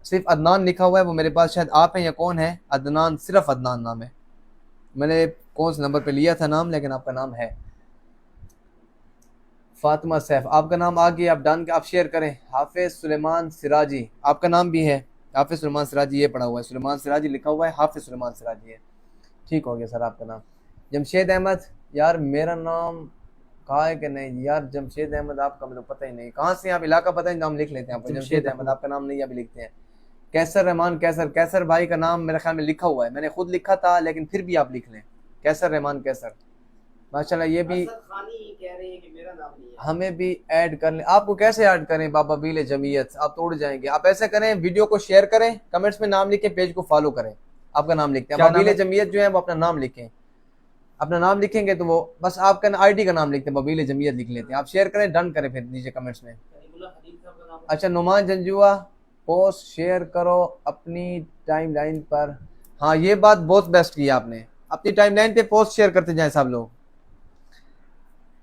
सिर्फ अदनान लिखा हुआ है, वो मेरे पास शायद आप हैं या कौन है, अदनान, सिर्फ अदनान नाम है। मैंने कौन से नंबर पे लिया था नाम, लेकिन आपका नाम है। फातिमा सैफ, आपका नाम आ गया, आप डन, आप शेयर करें। हाफिज सुलेमान सिराजी, आपका नाम भी है हाफिज सुलेमान सिराजी, ये पड़ा हुआ है, सुलेमान सिराजी लिखा हुआ है, हाफिज सुलेमान सिराजी है, ठीक हो गया सर आपका नाम। जमशेद अहमद, यार मेरा नाम कहा है कि नहीं यार, जमशेद अहमद आपका मुझे पता ही नहीं, कहाँ से आप इलाका पता है, नाम लिख लेते हैं आप। जमशेद अहमद आपका नाम नहीं, अभी लिखते हैं। कैसर रहमान, कैसर, कैसर भाई का नाम मेरे ख्याल में लिखा हुआ है, मैंने खुद लिखा था, लेकिन फिर भी आप लिख लें, कैसर रहमान कैसर, माशाल्लाह। ये भी असद खानी कह रहे हैं कि मेरा नाम नहीं है। हमें भी ऐड कर लें। आपको कैसे ऐड करें बाबा बीले जमीयत, आप तोड़ जाएंगे। आप ऐसे करें, वीडियो को शेयर करें, कमेंट्स में नाम लिखें, पेज को फॉलो करें, आपका नाम लिखते हैं। बबीले जमीयत जो है वो अपना नाम लिखें, अपना नाम लिखेंगे तो वो बस आपका आईडी का नाम लिखते हैं, बबीले जमीयत लिख लेते हैं। आप शेयर करें, डन करें फिर नीचे कमेंट्स में। कलीमुल्लाह खलील साहब का नाम। अच्छा नुमान जंजुआ, पोस्ट शेयर करो अपनी टाइमलाइन पर। हाँ ये बात बहुत बेस्ट की आपने, अपनी टाइमलाइन पे पोस्ट शेयर करते जाएं सब लोग,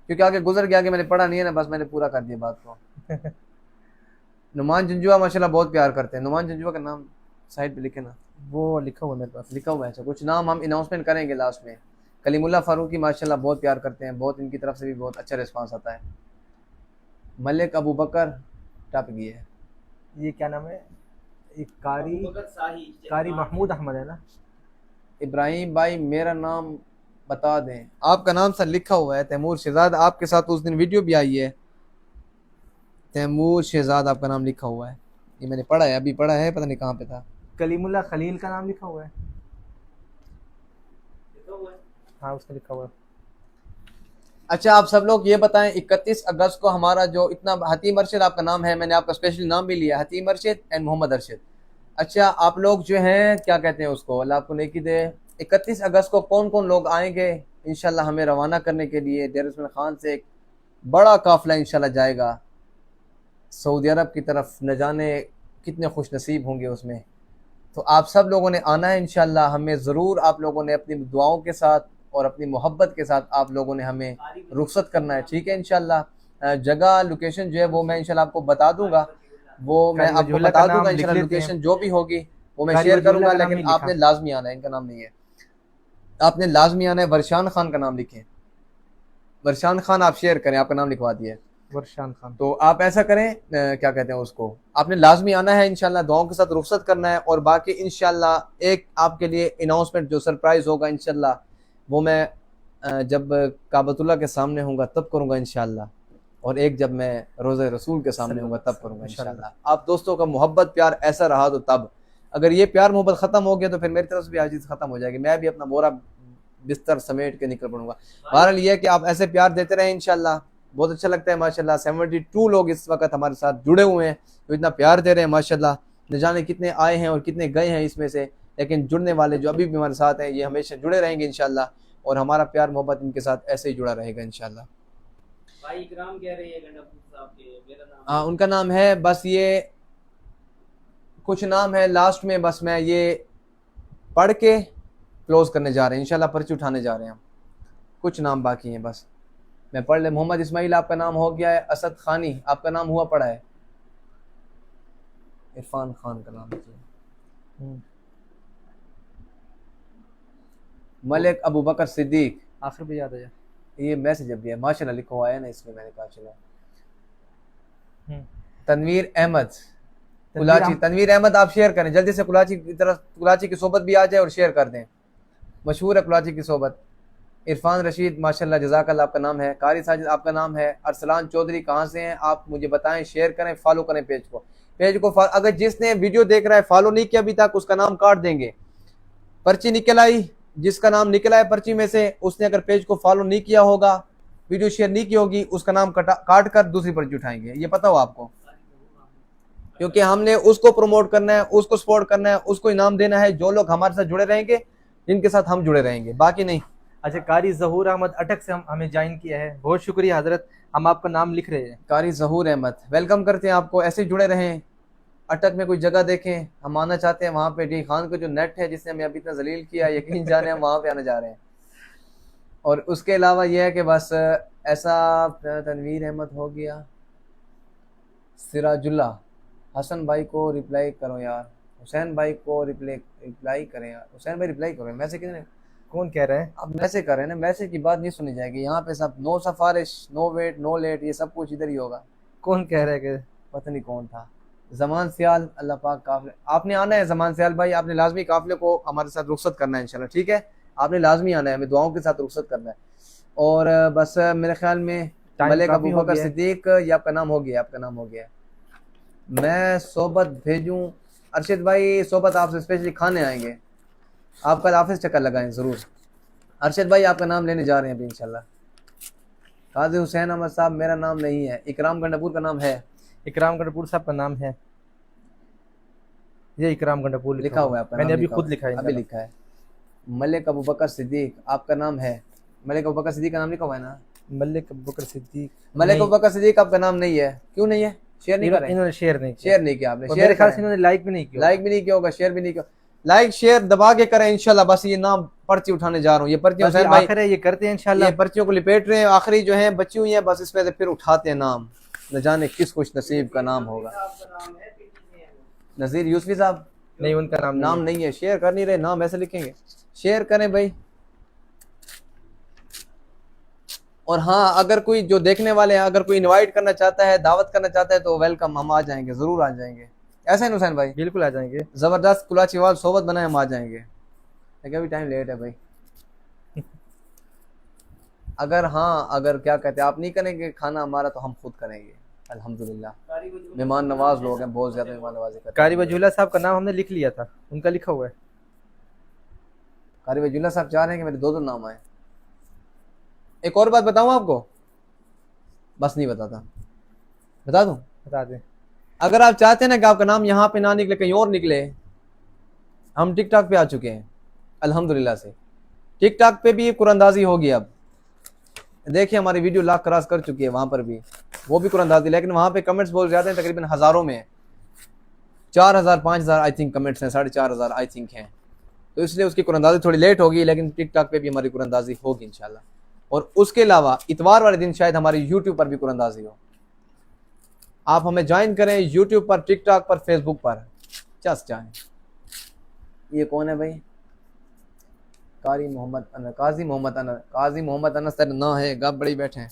क्योंकि आगे गुजर गया, आगे मैंने पढ़ा नहीं है ना, बस मैंने पूरा कर दिया बात को। नुमान जंजुआ माशाल्लाह बहुत प्यार करते हैं। नुमान जंजुआ का नाम साइड पे लिखे ना, वो लिखा हुआ मेरे पास। लिखा हुआ है। अच्छा कुछ नाम हम अनाउंसमेंट करेंगे लास्ट में। कलीमुल्लाह फारूकी माशाल्लाह बहुत प्यार करते हैं, बहुत इनकी तरफ से भी बहुत अच्छा रिस्पांस आता है। मलिक अबू बकर टप गई है, ये क्या नाम है, एक कारी अबू बकर शाही, कारी महमूद अहमद है ना। इब्राहिम भाई मेरा नाम बता दें, आपका नाम सर लिखा हुआ है। तैमूर शहजाद, आपके साथ उस दिन वीडियो भी आई है, तैमूर शहजाद आपका नाम लिखा हुआ है, ये मैंने पढ़ा है, अभी पढ़ा है, पता नहीं कहाँ पे था। कलीमुल्लाह खलील का नाम लिखा हुआ है, लिखा हुआ है। हाँ उसका लिखा हुआ है। अच्छा आप सब लोग ये बताएं, 31 अगस्त को हमारा जो इतना, हतीम अरशद आपका नाम है, मैंने आपका स्पेशल नाम भी लिया, हतीम अरशद एंड मोहम्मद अरशद। अच्छा आप लोग जो हैं क्या कहते हैं उसको, अल्लाह आपको नेकी दे, 31 अगस्त को कौन कौन लोग आएंगे इंशाल्लाह हमें रवाना करने के लिए? डेरसमैन खान से एक बड़ा काफिला इंशाल्लाह जाएगा सऊदी अरब की तरफ, न जाने कितने खुश नसीब होंगे उसमें। तो आप सब लोगों ने आना है इंशाल्लाह, हमें ज़रूर आप लोगों ने अपनी दुआओं के साथ और अपनी मोहब्बत के साथ आप लोगों ने हमें रुखसत करना है, ठीक है इंशाल्लाह। जगह लोकेशन जो है वो मैं इंशाल्लाह आपको बता दूंगा, वो मैं कारी आपको वजूला बता का नाम दूंगा लिख इंशाल्लाह, लेते हैं। लोकेशन जो भी होगी वो मैं कारी शेयर वजूला करूंगा, का नाम लेकिन नहीं लिखा। आपने लाजमी आना है, इनका नाम नहीं है, आपने लाजमी आना है। वर्शान खान का नाम लिखें, वर्शान खान आप शेयर करें, आपका नाम लिखवा दिया है। वर्शान खान। तो आप ऐसा करें, क्या कहते हैं उसको, आपने लाजमी आना है इंशाल्लाह, दुआओं के साथ रुखसत करना है। और बाकी इंशाल्लाह एक आपके लिए अनाउंसमेंट जो सरप्राइज होगा इंशाल्लाह, वो मैं जब काबतुल्लाह के सामने होऊंगा तब करूंगा इंशाल्लाह, और एक जब मैं रोज़े रसूल के सामने होऊंगा तब करूंगा इंशाल्लाह। आप दोस्तों का मोहब्बत प्यार ऐसा रहा तो तब, अगर ये प्यार मोहब्बत ख़त्म हो गया तो फिर मेरी तरफ से भी आजीज़ ख़त्म हो जाएगी, मैं भी अपना बोरा बिस्तर समेट के निकल पड़ूंगा। बहरहाल ये है कि आप ऐसे प्यार देते रहें इंशाल्लाह, बहुत अच्छा लगता है माशाल्लाह। 72 लोग इस वक्त हमारे साथ जुड़े हुए हैं, तो इतना प्यार दे रहे हैं माशाल्लाह, न जाने कितने आए हैं और कितने गए हैं इसमें से, लेकिन जुड़ने वाले जो अभी भी हमारे साथ हैं ये हमेशा जुड़े रहेंगे इंशाल्लाह, और हमारा प्यार मोहब्बत इनके साथ ऐसे ही जुड़ा रहेगा इंशाल्लाह। भाई इकराम कह रही है गंडापुर साहब के मेरा नाम हाँ उनका नाम है, बस ये कुछ नाम है लास्ट में, बस मैं ये पढ़ के क्लोज करने जा रहे हैं इंशाल्लाह, पर्ची उठाने जा रहे हैं हम, कुछ नाम बाकी हैं बस मैं पढ़ ले। मोहम्मद इस्माइल आपका नाम हो गया है, असद खानी आपका नाम हुआ पड़ा है, इरफान खान का नाम है, मलिक अबू बकर सिद्दीक, आखिर भी याद आ जाए। ये मैसेज अभी है माशाल्लाह लिखा हुआ है ना इसमें, मैंने कहा चलो। तनवीर अहमद कुलाची, तनवीर अहमद आप शेयर करें जल्दी से, कुलाची की तरफ, कुलाची की सोबत भी आ जाए और शेयर कर दें, मशहूर है कुलाची की सोबत। इरफान रशीद माशाल्लाह जज़ाकल्लाह आपका नाम है, कारी साजिद आपका नाम है, अरसलान चौधरी कहाँ से हैं आप मुझे बताएं, शेयर करें, फॉलो करें पेज को अगर जिसने वीडियो देख रहा है फॉलो नहीं किया अभी तक उसका नाम काट देंगे, पर्ची निकल आई, जिसका नाम निकला है पर्ची में से उसने अगर पेज को फॉलो नहीं किया होगा, वीडियो शेयर नहीं की होगी, उसका नाम काट कर दूसरी पर्ची उठाएंगे, ये पता हो आपको, क्योंकि हमने उसको प्रमोट करना है, उसको सपोर्ट करना है, उसको इनाम देना है, जो लोग हमारे साथ जुड़े रहेंगे जिनके साथ हम जुड़े रहेंगे, बाकी नहीं। अच्छा, कारी ज़हूर अहमद अटक से हमें ज्वाइन किया है, बहुत शुक्रिया हजरत, हम आपका नाम लिख रहे हैं। कारी ज़हूर अहमद वेलकम करते हैं आपको, ऐसे जुड़े रहें, अटक में कोई जगह देखें, हम आना चाहते हैं वहाँ पे, डी खान का जो नेट है जिसने हमें अभी इतना जलील किया, यकीन जाने हम वहाँ पे आने जा रहे हैं। और उसके अलावा यह है कि बस ऐसा, तनवीर अहमद हो गया, सिराजुल्ला, हसन भाई को रिप्लाई करो यार, हुसैन भाई को रिप्लाई करें यार, हुसैन भाई रिप्लाई करो, मैसेज कितने, कौन कह रहे हैं? अब मैसेज कर रहे हैं ना, मैसेज की बात नहीं सुनी जाएगी यहाँ पे, सब नो सफारिश, नो वेट, नो लेट, ये सब कुछ इधर ही होगा। कौन कह रहे हैं? पता नहीं कौन था। जमान सियाल, अल्लाह पाक काफिले, आपने आना है जमान सियाल भाई, आपने लाजमी काफिले को हमारे साथ रुखसत करना है इंशाल्लाह, ठीक है, आपने लाजमी आना है, हमें दुआओं के साथ रुखसत करना है। और बस मेरे ख्याल में मलिक अबू बकर सिद्दीक, ये आपका नाम हो गया, आपका नाम हो गया। मैं सोबत भेजूं, अरशद भाई सोबत आपसे स्पेशली खाने आएंगे, आप कल ऑफिस चक्कर लगाएं ज़रूर। अरशद भाई आपका नाम लेने जा रहे हैं अभी इंशाल्लाह। काजी हुसैन अहमद साहब मेरा नाम नहीं है, इकराम गंडापुर का नाम है, इकराम गंडापुर साहब का नाम है, ये इकराम गंडापुर लिखा हुआ है, मैंने अभी खुद लिखा है, अभी लिखा है। मलिक अबू बकर सिद्दीक आपका नाम है, मलिक अबू बकर सिद्दीक का नाम लिखा हुआ है ना, मलिक अबू बकर सिद्दीक, मलिक अबू बकर सिद्दीक आपका नाम नहीं है, क्यों नहीं है, शेयर नहीं करें, इन्होंने शेयर नहीं किया, शेयर नहीं किया आपने, मेरे ख्याल से इन्होंने लाइक भी नहीं किया, लाइक भी नहीं किया होगा, शेयर भी नहीं किया, लाइक शेयर दबा के करें इंशाल्लाह। बस ये नाम पर्ची उठाने जा रहा हूँ, ये पर्ची हुसैन भाई आखिर है, ये करते हैं इंशाल्लाह, ये पर्चियों को लिपेट रहे हैं, आखिरी जो है बची हुई है, बस इस पे से फिर उठाते हैं नाम, न जाने किस खुश नसीब का नाम होगा। आपका नाम है पीटीसी नजीर यूसुफी साहब, नहीं उनका नाम नहीं है, शेयर कर नहीं रहे, नाम ऐसे लिखेंगे, शेयर करें भाई। और हाँ, अगर कोई जो देखने वाले हैं, अगर कोई इनवाइट करना चाहता है, दावत करना चाहता है तो वेलकम, हम आ जाएंगे, जरूर आ जाएंगे, ऐसा है हुसैन भाई, बिल्कुल आ जाएंगे, जबरदस्त कुलाची वाल सोबत बनाए, हम आ जाएंगे, लेकिन अभी टाइम लेट है भाई। अगर हाँ, अगर क्या कहते हैं, आप नहीं करेंगे खाना हमारा तो हम खुद करेंगे अल्हम्दुलिल्लाह, मेहमान नवाज लोग हैं, बहुत ज्यादा मेहमान नवाजी करते हैं। कारी वजूला साहब का नाम हमने लिख लिया था, उनका लिखा हुआ है। कारी वजूला साहब चाह रहे हैं कि मेरे दो नाम आए। एक और बात बताऊं आपको, बस नहीं बताता, बता दूं, बता दें। अगर आप चाहते हैं ना कि आपका नाम यहाँ पे ना निकले, कहीं और निकले, हम टिकटॉक पे आ चुके हैं अल्हम्दुलिल्लाह से, टिकटॉक पे भी कुरानंदाजी होगी, अब देखिए हमारी वीडियो लाख क्रॉस कर चुकी है, वहां पर भी वो भी कुरानंदाजी, लेकिन वहां पे कमेंट्स बहुत ज्यादा हैं, तकरीबन हजारों में, 4000 5000 आई थिंक कमेंट्स हैं, 4500 आई थिंक हैं, तो इसलिए उसकी कुरानंदाजी थोड़ी लेट होगी, लेकिन टिकटॉक पे भी हमारी कुरानंदाजी होगी इंशाल्लाह। और उसके अलावा इतवार वाले दिन शायद हमारी यूट्यूब पर भी कुरानंदाजी हो। आप हमें ज्वाइन करें यूट्यूब पर, टिकटॉक पर, फेसबुक पर, जस्ट जाएं। ये कौन है भाई? काजी मोहम्मद अनस तेरा ना है, गप बड़ी बैठे हैं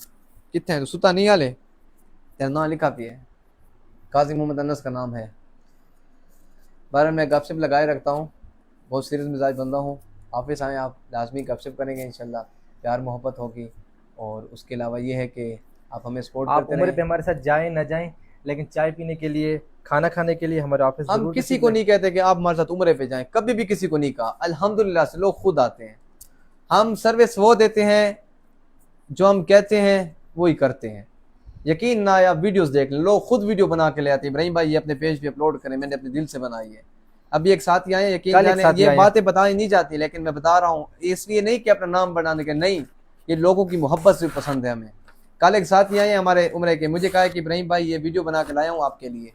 कितने हैं, सुता नहीं आले तेरा ना लिखा भी है, काजी मोहम्मद अनस का नाम है। बारह मैं गपशप लगाए रखता हूँ, बहुत सीरियस मिजाज बंदा हूँ। ऑफिस आए आप लाजमी गपशप करेंगे इंशाल्लाह, प्यार मोहब्बत होगी। और उसके अलावा ये है कि आप हमें सपोर्ट आप करते उम्र रहें। पे हमारे साथ जाएं ना जाएं, लेकिन चाय पीने के लिए, खाना खाने के लिए हमारे ऑफिस हम जरूर किसी विजिट को करें। नहीं कहते कि आप हमारे साथ उम्रे पे जाएं, कभी भी किसी को नहीं कहा। अल्हम्दुलिल्लाह से लोग खुद आते हैं। हम सर्विस वो देते हैं जो हम कहते हैं वो ही करते हैं। यकीन ना, या वीडियोस देख लें, लोग खुद वीडियो बना के ले आते हैं, इब्राहिम भाई ये अपने पेज पे अपलोड करें, मैंने अपने दिल से बनाई है। अभी एक साथी आए, यकीन कल एक जाने साथी ये आए हैं। बातें बताई नहीं जाती, लेकिन मैं बता रहा हूँ इसलिए नहीं कि अपना नाम बनाने के, नहीं, ये लोगों की मोहब्बत से पसंद है हमें। कल एक साथी आए हमारे उम्र के, मुझे कहा कि इब्राहिम भाई ये वीडियो बना के लाया हूँ आपके लिए।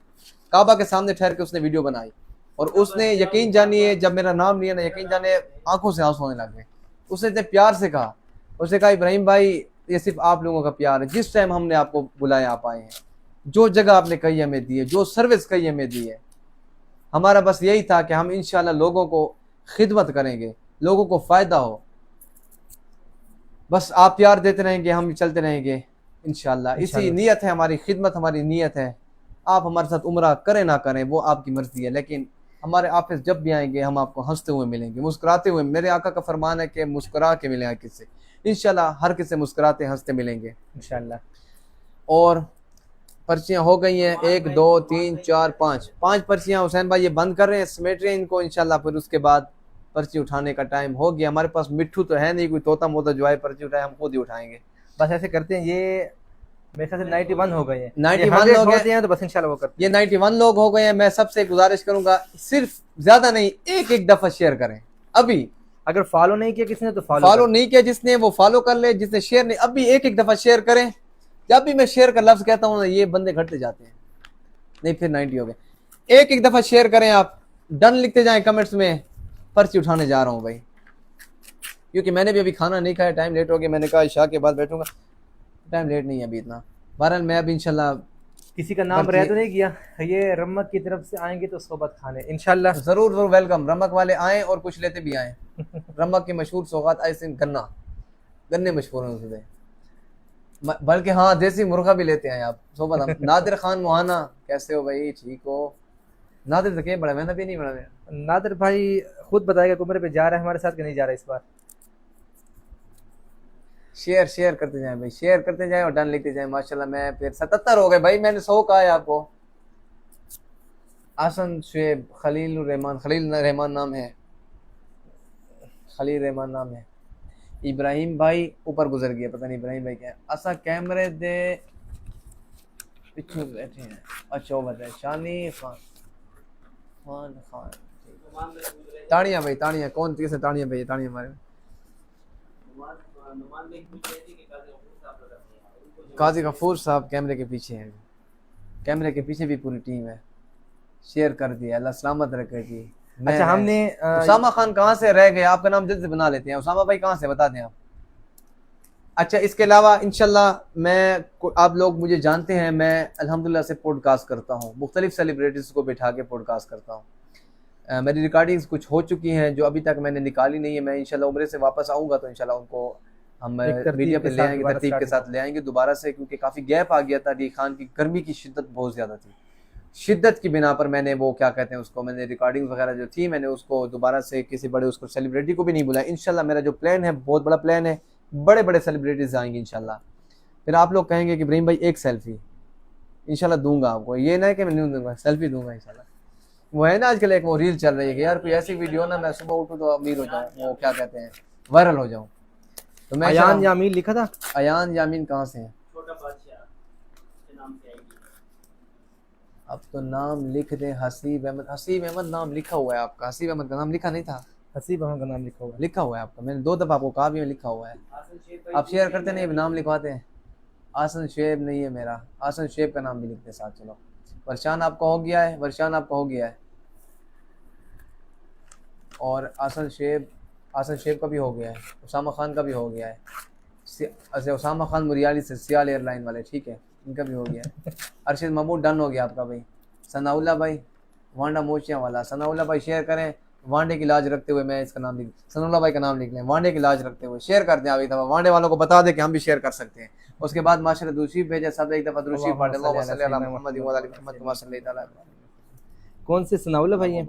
काबा के सामने ठहर के उसने वीडियो बनाई, और उसने यकीन जानिए जब मेरा नाम लिया ना, यकीन जाने आंखों से आंसू होने लग गए। उसने इतने प्यार से कहा, उसने कहा इब्राहिम भाई ये सिर्फ आप लोगों का प्यार है, जिस टाइम हमने आपको बुलाया आप आए हैं, जो जगह आपने कही हमें दी है, जो सर्विस कही हमें दी है, हमारा बस यही था कि हम इंशाल्लाह लोगों को खिदमत करेंगे, लोगों को फ़ायदा हो। बस आप प्यार देते रहेंगे, हम चलते रहेंगे इंशाल्लाह। इसी इंशाल्लाह। नीयत है हमारी, खिदमत हमारी नीयत है। आप हमारे साथ उम्रा करें ना करें वो आपकी मर्जी है, लेकिन हमारे ऑफिस जब भी आएंगे हम आपको हंसते हुए मिलेंगे, मुस्कुराते हुए। मेरे आका का फरमान है कि मुस्कुरा के मिलें हर किसी से, इंशाल्लाह हर किसी से मुस्कुराते हंसते मिलेंगे इंशाल्लाह। और पर्चियाँ हो गई हैं, 1 2 3 4 5 पर्चियाँ हुसैन भाई ये बंद कर रहे हैं, समेट रहे हैं इनको इंशाल्लाह। फिर उसके बाद पर्ची उठाने का टाइम हो गया। हमारे पास मिट्ठू तो है नहीं, कोई तोता मोता जो है पर्ची उठाए, हम खुद ही उठाएंगे। बस ऐसे करते हैं। ये मेरे ख्याल से 91 हो गए हैं, 91 ये 100 लोग हैं। होते हैं तो बस इंशाल्लाह वो करते ये 91 लोग हो गए हैं। मैं सबसे गुजारिश करूंगा, सिर्फ ज्यादा नहीं, एक दफा शेयर करें। अभी हैं। अगर फॉलो नहीं किया किसी ने तो फॉलो नहीं किया जिसने, वो फॉलो कर ले, जिसने शेयर नहीं, अभी एक दफा शेयर करें। जब भी मैं शेयर का लफ्ज कहता हूँ ना, ये बंदे घटते जाते हैं। नहीं, फिर 90 हो गए। एक दफा शेयर करें आप, डन लिखते जाएं कमेंट्स में, पर्ची उठाने जा रहा हूँ भाई। क्योंकि मैंने भी अभी खाना नहीं खाया, टाइम लेट हो गया, मैंने कहा इशा के बाद बैठूंगा, टाइम लेट नहीं है अभी इतना। बहरहाल मैं अभी इंशाल्लाह किसी का नाम रह तो नहीं किया। ये रमक की तरफ से आएंगे तो सोबत खाने इंशाल्लाह। जरूर जरूर वेलकम। रमक वाले आए और कुछ लेते भी आए। रमक की मशहूर सौगात आइसक्रीम, गन्ने मशहूर हैं उसमें, बल्कि हाँ देसी मुर्गा भी लेते हैं आप। सोबत हम नादिर खान मोहाना, कैसे हो भाई? ठीक हो? नादिर तो क्या बड़ा, मैंने भी नहीं बड़ा। नादिर भाई खुद बताएगा कि उम्र पे जा रहा है हमारे साथ कि नहीं जा रहा है इस बार। शेयर करते जाएं भाई, शेयर करते जाएं और डन लिखते जाएं। माशाल्लाह मैं फिर 77 हो गए भाई, मैंने 100 कहा है आपको। आसन शुएब, खलील रहमान नाम है, खलील रहमान नाम है। इब्राहिम भाई ऊपर गुजर गया, पता नहीं इब्राहिम भाई क्या है। असा कैमरे दे पिछू बैठे हैं। अच्छा वो बताए शानी खान ताड़ियां भाई, ताड़ियां। कौन किसे ताड़ियां भाई? ताड़ियां हमारे काजी गफूर साहब कैमरे के पीछे हैं, कैमरे के पीछे भी पूरी टीम है। शेयर कर दिया, अल्लाह सलामत रखे जी। अच्छा हमने उसामा खान कहाँ से रह गए? आपका नाम जल्द से बना लेते हैं। उसामा भाई कहाँ से, बता दें आप। अच्छा इसके अलावा इंशाल्लाह मैं, आप लोग मुझे जानते हैं, मैं अल्हम्दुलिल्लाह से पॉडकास्ट करता हूँ, मुख्तलिफ सेलिब्रिटीज़ को बैठा के पॉडकास्ट करता हूँ। मेरी रिकॉर्डिंग्स कुछ हो चुकी हैं जो अभी तक मैंने निकाली नहीं है। मैं इंशाल्लाह उम्रे से वापस आऊँगा तो इंशाल्लाह उनको हम मीडिया पे ले आएंगे, तरतीब के साथ ले आएंगे दोबारा से, क्योंकि काफ़ी गैप आ गया था। अली खान की गर्मी की शिद्दत बहुत ज़्यादा थी, शिद्दत की बिना पर मैंने वो क्या कहते हैं उसको, मैंने रिकॉर्डिंग वगैरह जो थी मैंने उसको दोबारा से किसी बड़े उसको सेलिब्रिटी को भी नहीं बुलाया। इंशाल्लाह मेरा जो प्लान है बहुत बड़ा प्लान है, बड़े बड़े सेलिब्रिटीज आएंगे इंशाल्लाह। फिर आप लोग कहेंगे कि इब्राहिम भाई एक सेल्फी, इंशाल्लाह दूंगा आपको। ये ना कि मैं नहीं दूंगा, सेल्फी दूंगा इंशाल्लाह। वो है ना आजकल एक वो रील चल रही है कि यार कोई ऐसी वीडियो ना मैं सुबह उठूँ तो अमीर हो जाऊँ, वो क्या कहते हैं वायरल हो जाऊँ। तो मैं अयान यामीन लिखा था। अयान यामीन कहाँ से है? छोटा बादशाह के नाम से आएगी। अब तो नाम लिख दें, हसीब अहमद। हसीब अहमद नाम लिखा हुआ है आपका? हसीब अहमद का नाम लिखा नहीं था? हसीब अहमद का नाम लिखा हुआ है। लिखा हुआ है आपका, मैंने 2 दफ़ा आपको कहा भी लिखा हुआ है। आसन शेख आप शेयर करते नहीं, नाम लिखवाते हैं। आसन शुएब नहीं है मेरा, आसन शुएब का नाम भी लिखते साथ। चलो वर्षान आपका हो गया है, वर्षान आपका हो गया है। और आसन शेब का भी हो गया है, उसामा खान का भी हो गया है, अच्छा उसामा खान मुरियाली से सियाल एयरलाइन वाले, ठीक है, इनका भी हो गया है। अरशद महमूद डन हो गया आपका भाई। सनाउल्ला भाई वांडा मोचिया वाला, सनाउल्ला भाई शेयर करें, वांडे की लाज रखते हुए, मैं इसका नाम लिख, सनाउल्ला भाई का नाम लिख लें, वांडे की लाज रखते हुए शेयर करते हैं। अभी दफ़ा वांडे वालों को बता दें कि हम भी शेयर कर सकते हैं। उसके बाद माशाल्लाह दूसरी भेजा, सब एक दफ़ा दूसरी पढ़ लो, कौन से सनाउल्ला भाई हैं?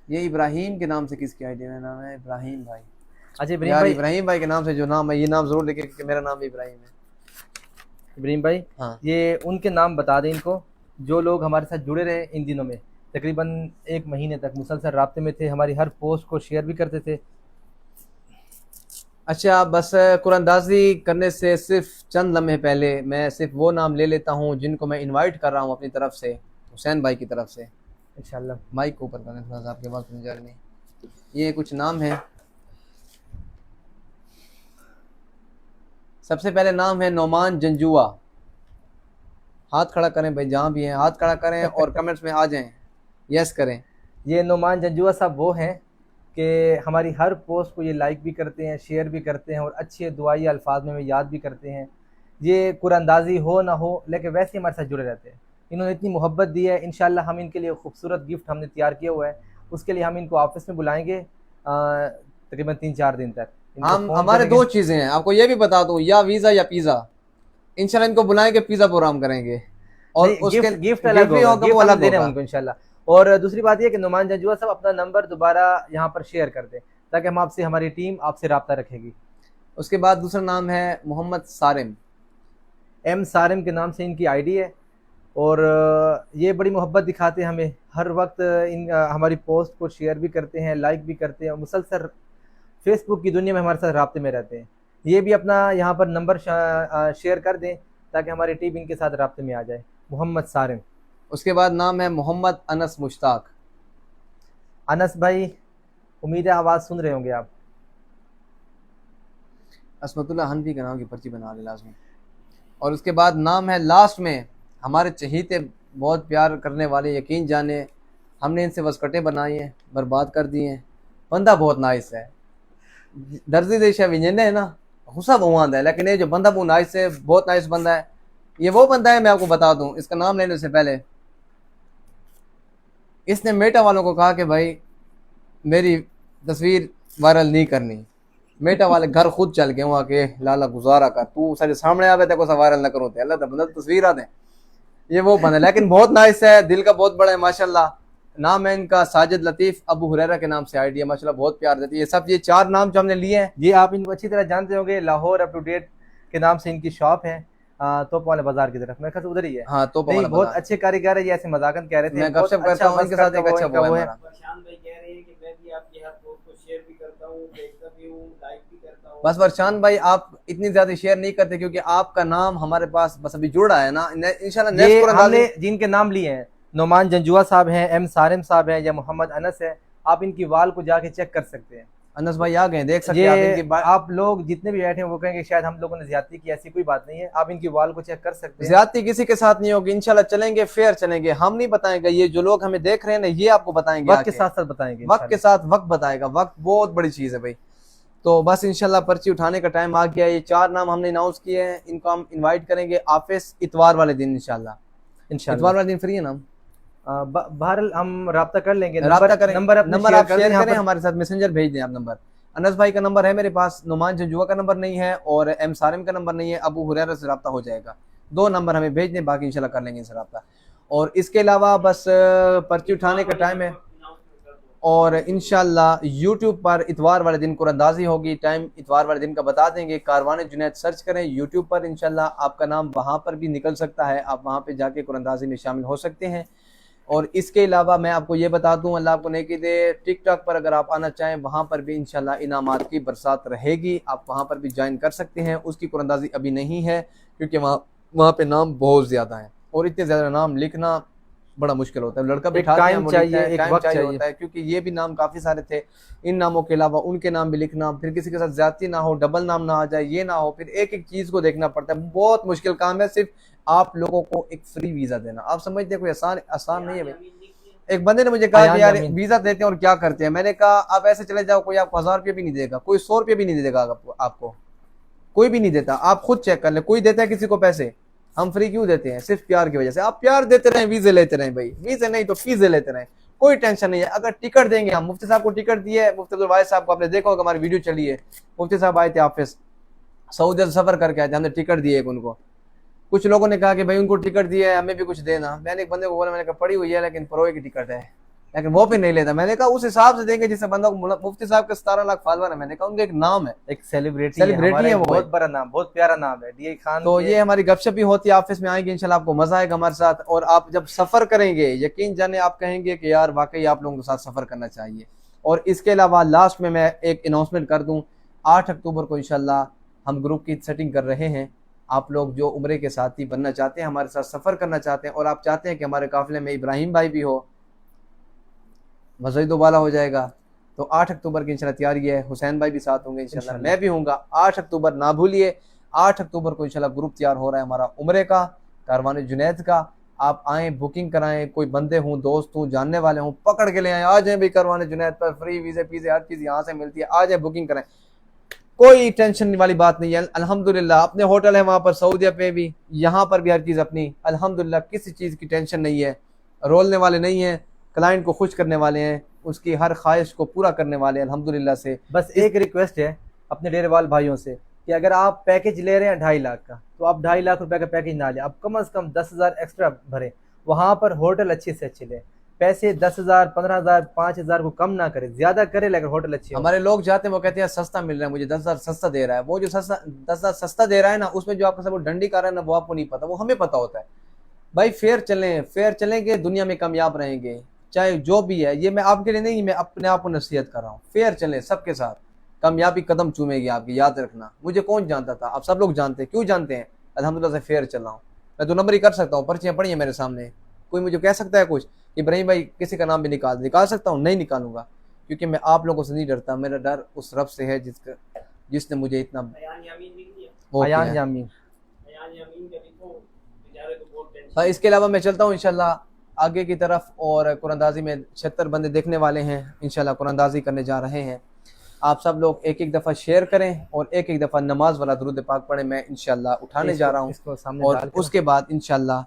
ये इब्राहिम के नाम से किसकी आईडी में नाम है? इब्राहिम भाई। अच्छा इब्राहिम यार भाई, इब्राहिम भाई के नाम से जो नाम है, ये नाम जरूर लिखे कि मेरा नाम भी इब्राहिम है। इब्राहिम भाई हाँ ये उनके नाम बता दें इनको जो लोग हमारे साथ जुड़े रहे इन दिनों में, तकरीबन 1 महीने तक मुसलसल राब्ते में थे, हमारी हर पोस्ट को शेयर भी करते थे। अच्छा, बस कुरानदाजी करने से सिर्फ चंद लम्हे पहले मैं सिर्फ वो नाम ले लेता हूँ जिनको मैं इनवाइट कर रहा हूँ अपनी तरफ से, हुसैन भाई की तरफ से। इंशाल्लाह माइक को ऊपर करें थोड़ा सा, आपके पास जा रही नहीं। ये कुछ नाम है। सबसे पहले नाम है नोमान जंजुआ। हाथ खड़ा करें भाई, जहाँ भी हैं हाथ खड़ा करें और कमेंट्स में आ जाएं, यस करें। ये नोमान जंजुआ साहब वो हैं कि हमारी हर पोस्ट को ये लाइक भी करते हैं, शेयर भी करते हैं और अच्छे दुआई अल्फाज में याद भी करते हैं। ये कुरानदाजी हो ना हो लेकिन वैसे ही हमारे साथ जुड़े रहते हैं। इन्होंने इतनी मोहब्बत दी है, इंशाल्लाह हम इनके लिए खूबसूरत गिफ्ट हमने तैयार किया हुआ है। उसके लिए हम इनको ऑफिस में बुलाएंगे तकरीबन 3-4 दिन तक। इनको हम फ़ोन हमारे करेंगे। 2 चीज़ें हैं, आपको ये भी बता दूं, या वीज़ा या पिज़्ज़ा। इंशाल्लाह इनको बुलाएंगे, पिज़्ज़ा प्रोग्राम करेंगे और नहीं, उसके गिफ्ट अलग भी होगा, होगा, गिफ्ट वो हम अलग दे रहे हैं होगा। उनको इंशाल्लाह। और दूसरी बात ये कि नुमान जंजुआ साहब अपना नंबर दोबारा यहाँ पर शेयर कर दें ताकि हम आपसे, हमारी टीम आपसे रब्ता रखेगी। उसके बाद दूसरा नाम है मोहम्मद सारिम। एम सारिम के नाम से इनकी आईडी है और ये बड़ी मोहब्बत दिखाते हैं हमें, हर वक्त इन हमारी पोस्ट को शेयर भी करते हैं, लाइक भी करते हैं और मुसलसल फेसबुक की दुनिया में हमारे साथ राब्ते में रहते हैं। ये भी अपना यहाँ पर नंबर शेयर कर दें ताकि हमारी टीम इनके साथ राब्ते में आ जाए। मोहम्मद सारिम। उसके बाद नाम है मोहम्मद अनस मुश्ताक। अनस भाई उम्मीद है आवाज़ सुन रहे होंगे आप। असमतुल्लाह हनफी के नाम की पर्ची बना ले लाजमी। और उसके बाद नाम है लास्ट में हमारे चहीते बहुत प्यार करने वाले, यकीन जाने हमने इनसे वसकटें बनाई हैं, बर्बाद कर दिए हैं। बंदा बहुत नाइस है, दर्जी देश है विंजन है ना, गुस्सा बहुत है, लेकिन ये जो बंदा बहुत नाइस है, बहुत नाइस बंदा है। ये वो बंदा है, मैं आपको बता दूं, इसका नाम लेने से पहले इसने मेटा वालों को कहा कि भाई मेरी तस्वीर वायरल नहीं करनी। मेटा वाले घर खुद चल गए वहाँ के, लाला गुजारा कर, तू सारे सामने आवे तो वायरल न करो, अल्लाह तो बंदा तस्वीर आ दे। ये वो बंदा, लेकिन बहुत नाइस है, दिल का बहुत बड़ा है माशाल्लाह। नाम है इनका साजिद लतीफ़, अबू हुरैरा के नाम से आईडी है, माशाल्लाह बहुत प्यार देती है। ये सब, ये 4 नाम जो हमने लिए हैं, ये आप इनको अच्छी तरह जानते होंगे, लाहौर अप टू डेट के नाम से इनकी शॉप है, तोप वाले बाजार की तरफ, मेरे ख्याल से उधर ही है। हाँ तो नहीं, बहुत अच्छे कारीगर है, ये ऐसे मजाकन कह रहे थे। मैं गपशप करता हूँ इनके साथ, एक अच्छा वो है। प्रशांत भाई कह रहे हैं कि मैं भी आपकी हर पोस्ट को शेयर भी करता हूँ, देखता भी हूँ, लाइक भी करता हूँ। बस प्रशांत भाई आप इतनी ज्यादा शेयर नहीं करते क्योंकि आपका नाम हमारे पास बस अभी जुड़ा है ना, इंशाल्लाह ये नेक्स्ट हमने जिनके नाम लिए हैं, नोमान जंजुआ साहब हैं, एम सारिम साहब हैं या मोहम्मद अनस है, आप इनकी वाल को जाके चेक कर सकते हैं। अनस भाई आ गए, देख सकते हैं आप ये इनकी आप लोग जितने भी बैठे हैं वो कहेंगे शायद हम लोगों ने ज्यादती की, ऐसी कोई बात नहीं है। आप इनकी वाल को चेक कर सकते हैं। ज्यादती किसी के साथ नहीं होगी, इंशाल्लाह चलेंगे फेयर चलेंगे, हम नहीं बताएंगे। ये जो लोग हमें देख रहे हैं ना, ये आपको बताएंगे, वक्त के साथ साथ बताएंगे, वक्त के साथ वक्त बताएगा, वक्त बहुत बड़ी चीज है भाई। तो बस इंशाल्लाह पर्ची उठाने का टाइम आ गया। ये 4 नाम हमने अनाउंस किए हैं, इनको हम इनवाइट करेंगे ऑफिस इतवार वाले दिन इंशाल्लाह। इतवार वाले दिन फ्री है ना? बहरहाल हम राब्ता कर लेंगे। नंबर आप शेयर करें, पर हमारे साथ मैसेंजर भेज दें आप नंबर। अनस भाई का नंबर है मेरे पास, नुमान जंजुआ का नंबर नहीं है और एम सारिम का नंबर नहीं है। अबू हुरैरा से रब्ता हो जाएगा, 2 नंबर हमें भेज दें, बाकी इंशाल्लाह कर लेंगे इनसे रब्ता। और इसके अलावा बस पर्ची उठाने का टाइम है और इंशाल्लाह यूट्यूब पर इतवार वाले दिन कुरानदाजी होगी। टाइम इतवार वाले दिन का बता देंगे। कारवान जुनैद सर्च करें यूट्यूब पर, इंशाल्लाह आपका नाम वहाँ पर भी निकल सकता है, आप वहाँ पर जाके कुरानदाजी में शामिल हो सकते हैं। और इसके अलावा मैं आपको ये बता दूं, अल्लाह आपको नेकी दे, टिकटॉक पर अगर आप आना चाहें वहाँ पर भी इंशाल्लाह इनामात की बरसात रहेगी, आप वहाँ पर भी ज्वाइन कर सकते हैं। उसकी कुरानदाजी अभी नहीं है क्योंकि वहाँ पे नाम बहुत ज़्यादा है और इतने ज़्यादा नाम लिखना बड़ा मुश्किल होता है। लड़का बिठाते हैं, टाइम चाहिए, एक वक्त चाहिए होता है, क्योंकि ये भी नाम काफ़ी सारे थे। इन नामों के अलावा उनके नाम भी लिखना, फिर किसी के साथ ज्यादती ना हो, डबल नाम ना आ जाए, ये ना हो, फिर एक एक चीज़ को देखना पड़ता है। बहुत मुश्किल काम है सिर्फ आप लोगों को एक फ्री वीज़ा देना। आप समझते हैं कोई आसान नहीं है भाई। एक बंदे ने मुझे कहा अयान कि यार यामीन। वीजा देते हैं और क्या करते हैं। मैंने कहा आप ऐसे चले जाओ, कोई आपको 1000 रुपये भी नहीं देगा, कोई 100 रुपये भी नहीं देगा आपको, कोई भी नहीं देता। आप खुद चेक कर ले, कोई देता है किसी को पैसे? हम फ्री क्यों देते हैं? सिर्फ प्यार की वजह से। आप प्यार देते रहे, वीजे लेते रहे भाई, वीजे नहीं तो फीसे लेते रहे, कोई टेंशन नहीं है। अगर टिकट देंगे, हम मुफ्ती साहब को टिकट दिए है, मुफ्ती अब्दुल वाहिद साहब को आपने देखा होगा, हमारी वीडियो चली है, मुफ्ती साहब आए थे ऑफिस, सऊदी से सफर करके आए थे, हमने टिकट दिए एक उनको। कुछ लोगों ने कहा कि भाई उनको टिकट दिया है, हमें भी कुछ देना। मैंने एक बंदे को बोला, मैंने कहा पड़ी हुई है लेकिन प्रोए की टिकट है, लेकिन वो भी नहीं लेता। मैंने कहा उस हिसाब से देंगे जिससे बंदा को, मुफ्ती साहब के 17 लाख फॉलोअर है, मैंने कहा उनका एक नाम है, एक सेलिब्रिटी सेलिब्रिटी है वो, बहुत बड़ा नाम, बहुत प्यारा नाम है DI खान। तो ये हमारी गपशप भी होती है, ऑफिस में आएंगे इंशाल्लाह, आपको मजा आएगा हमारे साथ। और आप जब सफर करेंगे, यकीन जाने आप कहेंगे कि यार वाकई आप लोगों के साथ सफर करना चाहिए। और इसके अलावा लास्ट में मैं एक अनाउंसमेंट कर दूं, 8 अक्टूबर को इंशाल्लाह हम ग्रुप की सेटिंग कर रहे हैं। आप लोग जो उम्रे के साथी बनना चाहते हैं, हमारे साथ सफर करना चाहते हैं, और आप चाहते हैं कि हमारे काफिले में इब्राहिम भाई भी हो, मज़ीद वाला हो जाएगा, तो 8 अक्टूबर की इंशाल्लाह तैयारी है। हुसैन भाई भी साथ होंगे इंशाल्लाह, मैं भी हूँगा। 8 अक्टूबर ना भूलिए, 8 अक्टूबर को इंशाल्लाह ग्रुप तैयार हो रहा है हमारा उम्रे का, कारवान जुनैद का। आप आएँ, बुकिंग कराएं, कोई बंदे हों, दोस्त हों, जानने वाले हों, पकड़ के ले आए, आ जाए भाई कारवान जुनैद पर, फ्री वीज़े पीज़े हर चीज़ यहाँ से मिलती है, आ जाए बुकिंग कराएं, कोई टेंशन वाली बात नहीं है। अल्हम्दुलिल्लाह अपने होटल है वहाँ पर, सऊदी पे भी, यहाँ पर भी हर चीज़ अपनी, अल्हम्दुलिल्लाह किसी चीज़ की टेंशन नहीं है। रोलने वाले नहीं हैं, क्लाइंट को खुश करने वाले हैं, उसकी हर ख्वाहिश को पूरा करने वाले हैं अल्हम्दुलिल्लाह से। बस एक रिक्वेस्ट है अपने डेरेवाल भाइयों से कि अगर आप पैकेज ले रहे हैं 2.5 लाख का, तो आप 2.5 लाख रुपए का पैकेज ना लें, आप कम से कम 10,000 एक्स्ट्रा भरें। वहाँ पर होटल अच्छे से अच्छे लें, पैसे 10,000, 15,000, 5,000 को कम ना करें, ज्यादा करें लेकिन होटल अच्छे हो। हमारे लोग जाते हैं, वो कहते हैं सस्ता मिल रहा है, मुझे 10,000 सस्ता दे रहा है। वो जो 10,000 सस्ता दे रहा है ना, उसमें जो आपका सब वो डंडी कर रहा है ना, वो आपको नहीं पता, वो हमें पता होता है। भाई फेयर चलें, फेयर चलेंगे दुनिया में कामयाब रहेंगे, चाहे जो भी है। ये मैं आपके लिए नहीं, मैं अपने आप को नसीहत कर रहा हूँ। फेयर चलें सबके साथ, कामयाबी कदम चूमेगी आपकी, याद रखना। मुझे कौन जानता था, आप सब लोग जानते हैं। क्यों जानते हैं? अल्हम्दुलिल्लाह से फेयर चल रहा हूँ। मैं 2 नंबर ही कर सकता हूँ, पर्चियाँ पड़ी हैं मेरे सामने, कोई मुझे कह सकता है कुछ? इब्राहिम भाई किसी का नाम भी निकाल सकता हूँ? नहीं निकालूंगा, क्योंकि मैं आप लोगों से नहीं डरता। मेरा डर उस रब से है जिसने मुझे इतना अयान यामीन लिख लिया, वो किया अयान है। यामीन। अयान यामीन का लिखो, बेचारे को बहुत टेंशन। भाई इसके अलावा मैं चलता हूँ इंशाल्लाह आगे की तरफ, और कुरानदाजी में 76 बंदे देखने वाले हैं इंशाल्लाह, कुरानदाजी करने जा रहे हैं। आप सब लोग एक एक दफ़ा शेयर करें और एक एक दफ़ा नमाज वाला दुरूद पाक पढ़ें। मैं इंशाल्लाह उठाने जा रहा हूँ, इसको सामने और डाल के उसके बाद इंशाल्लाह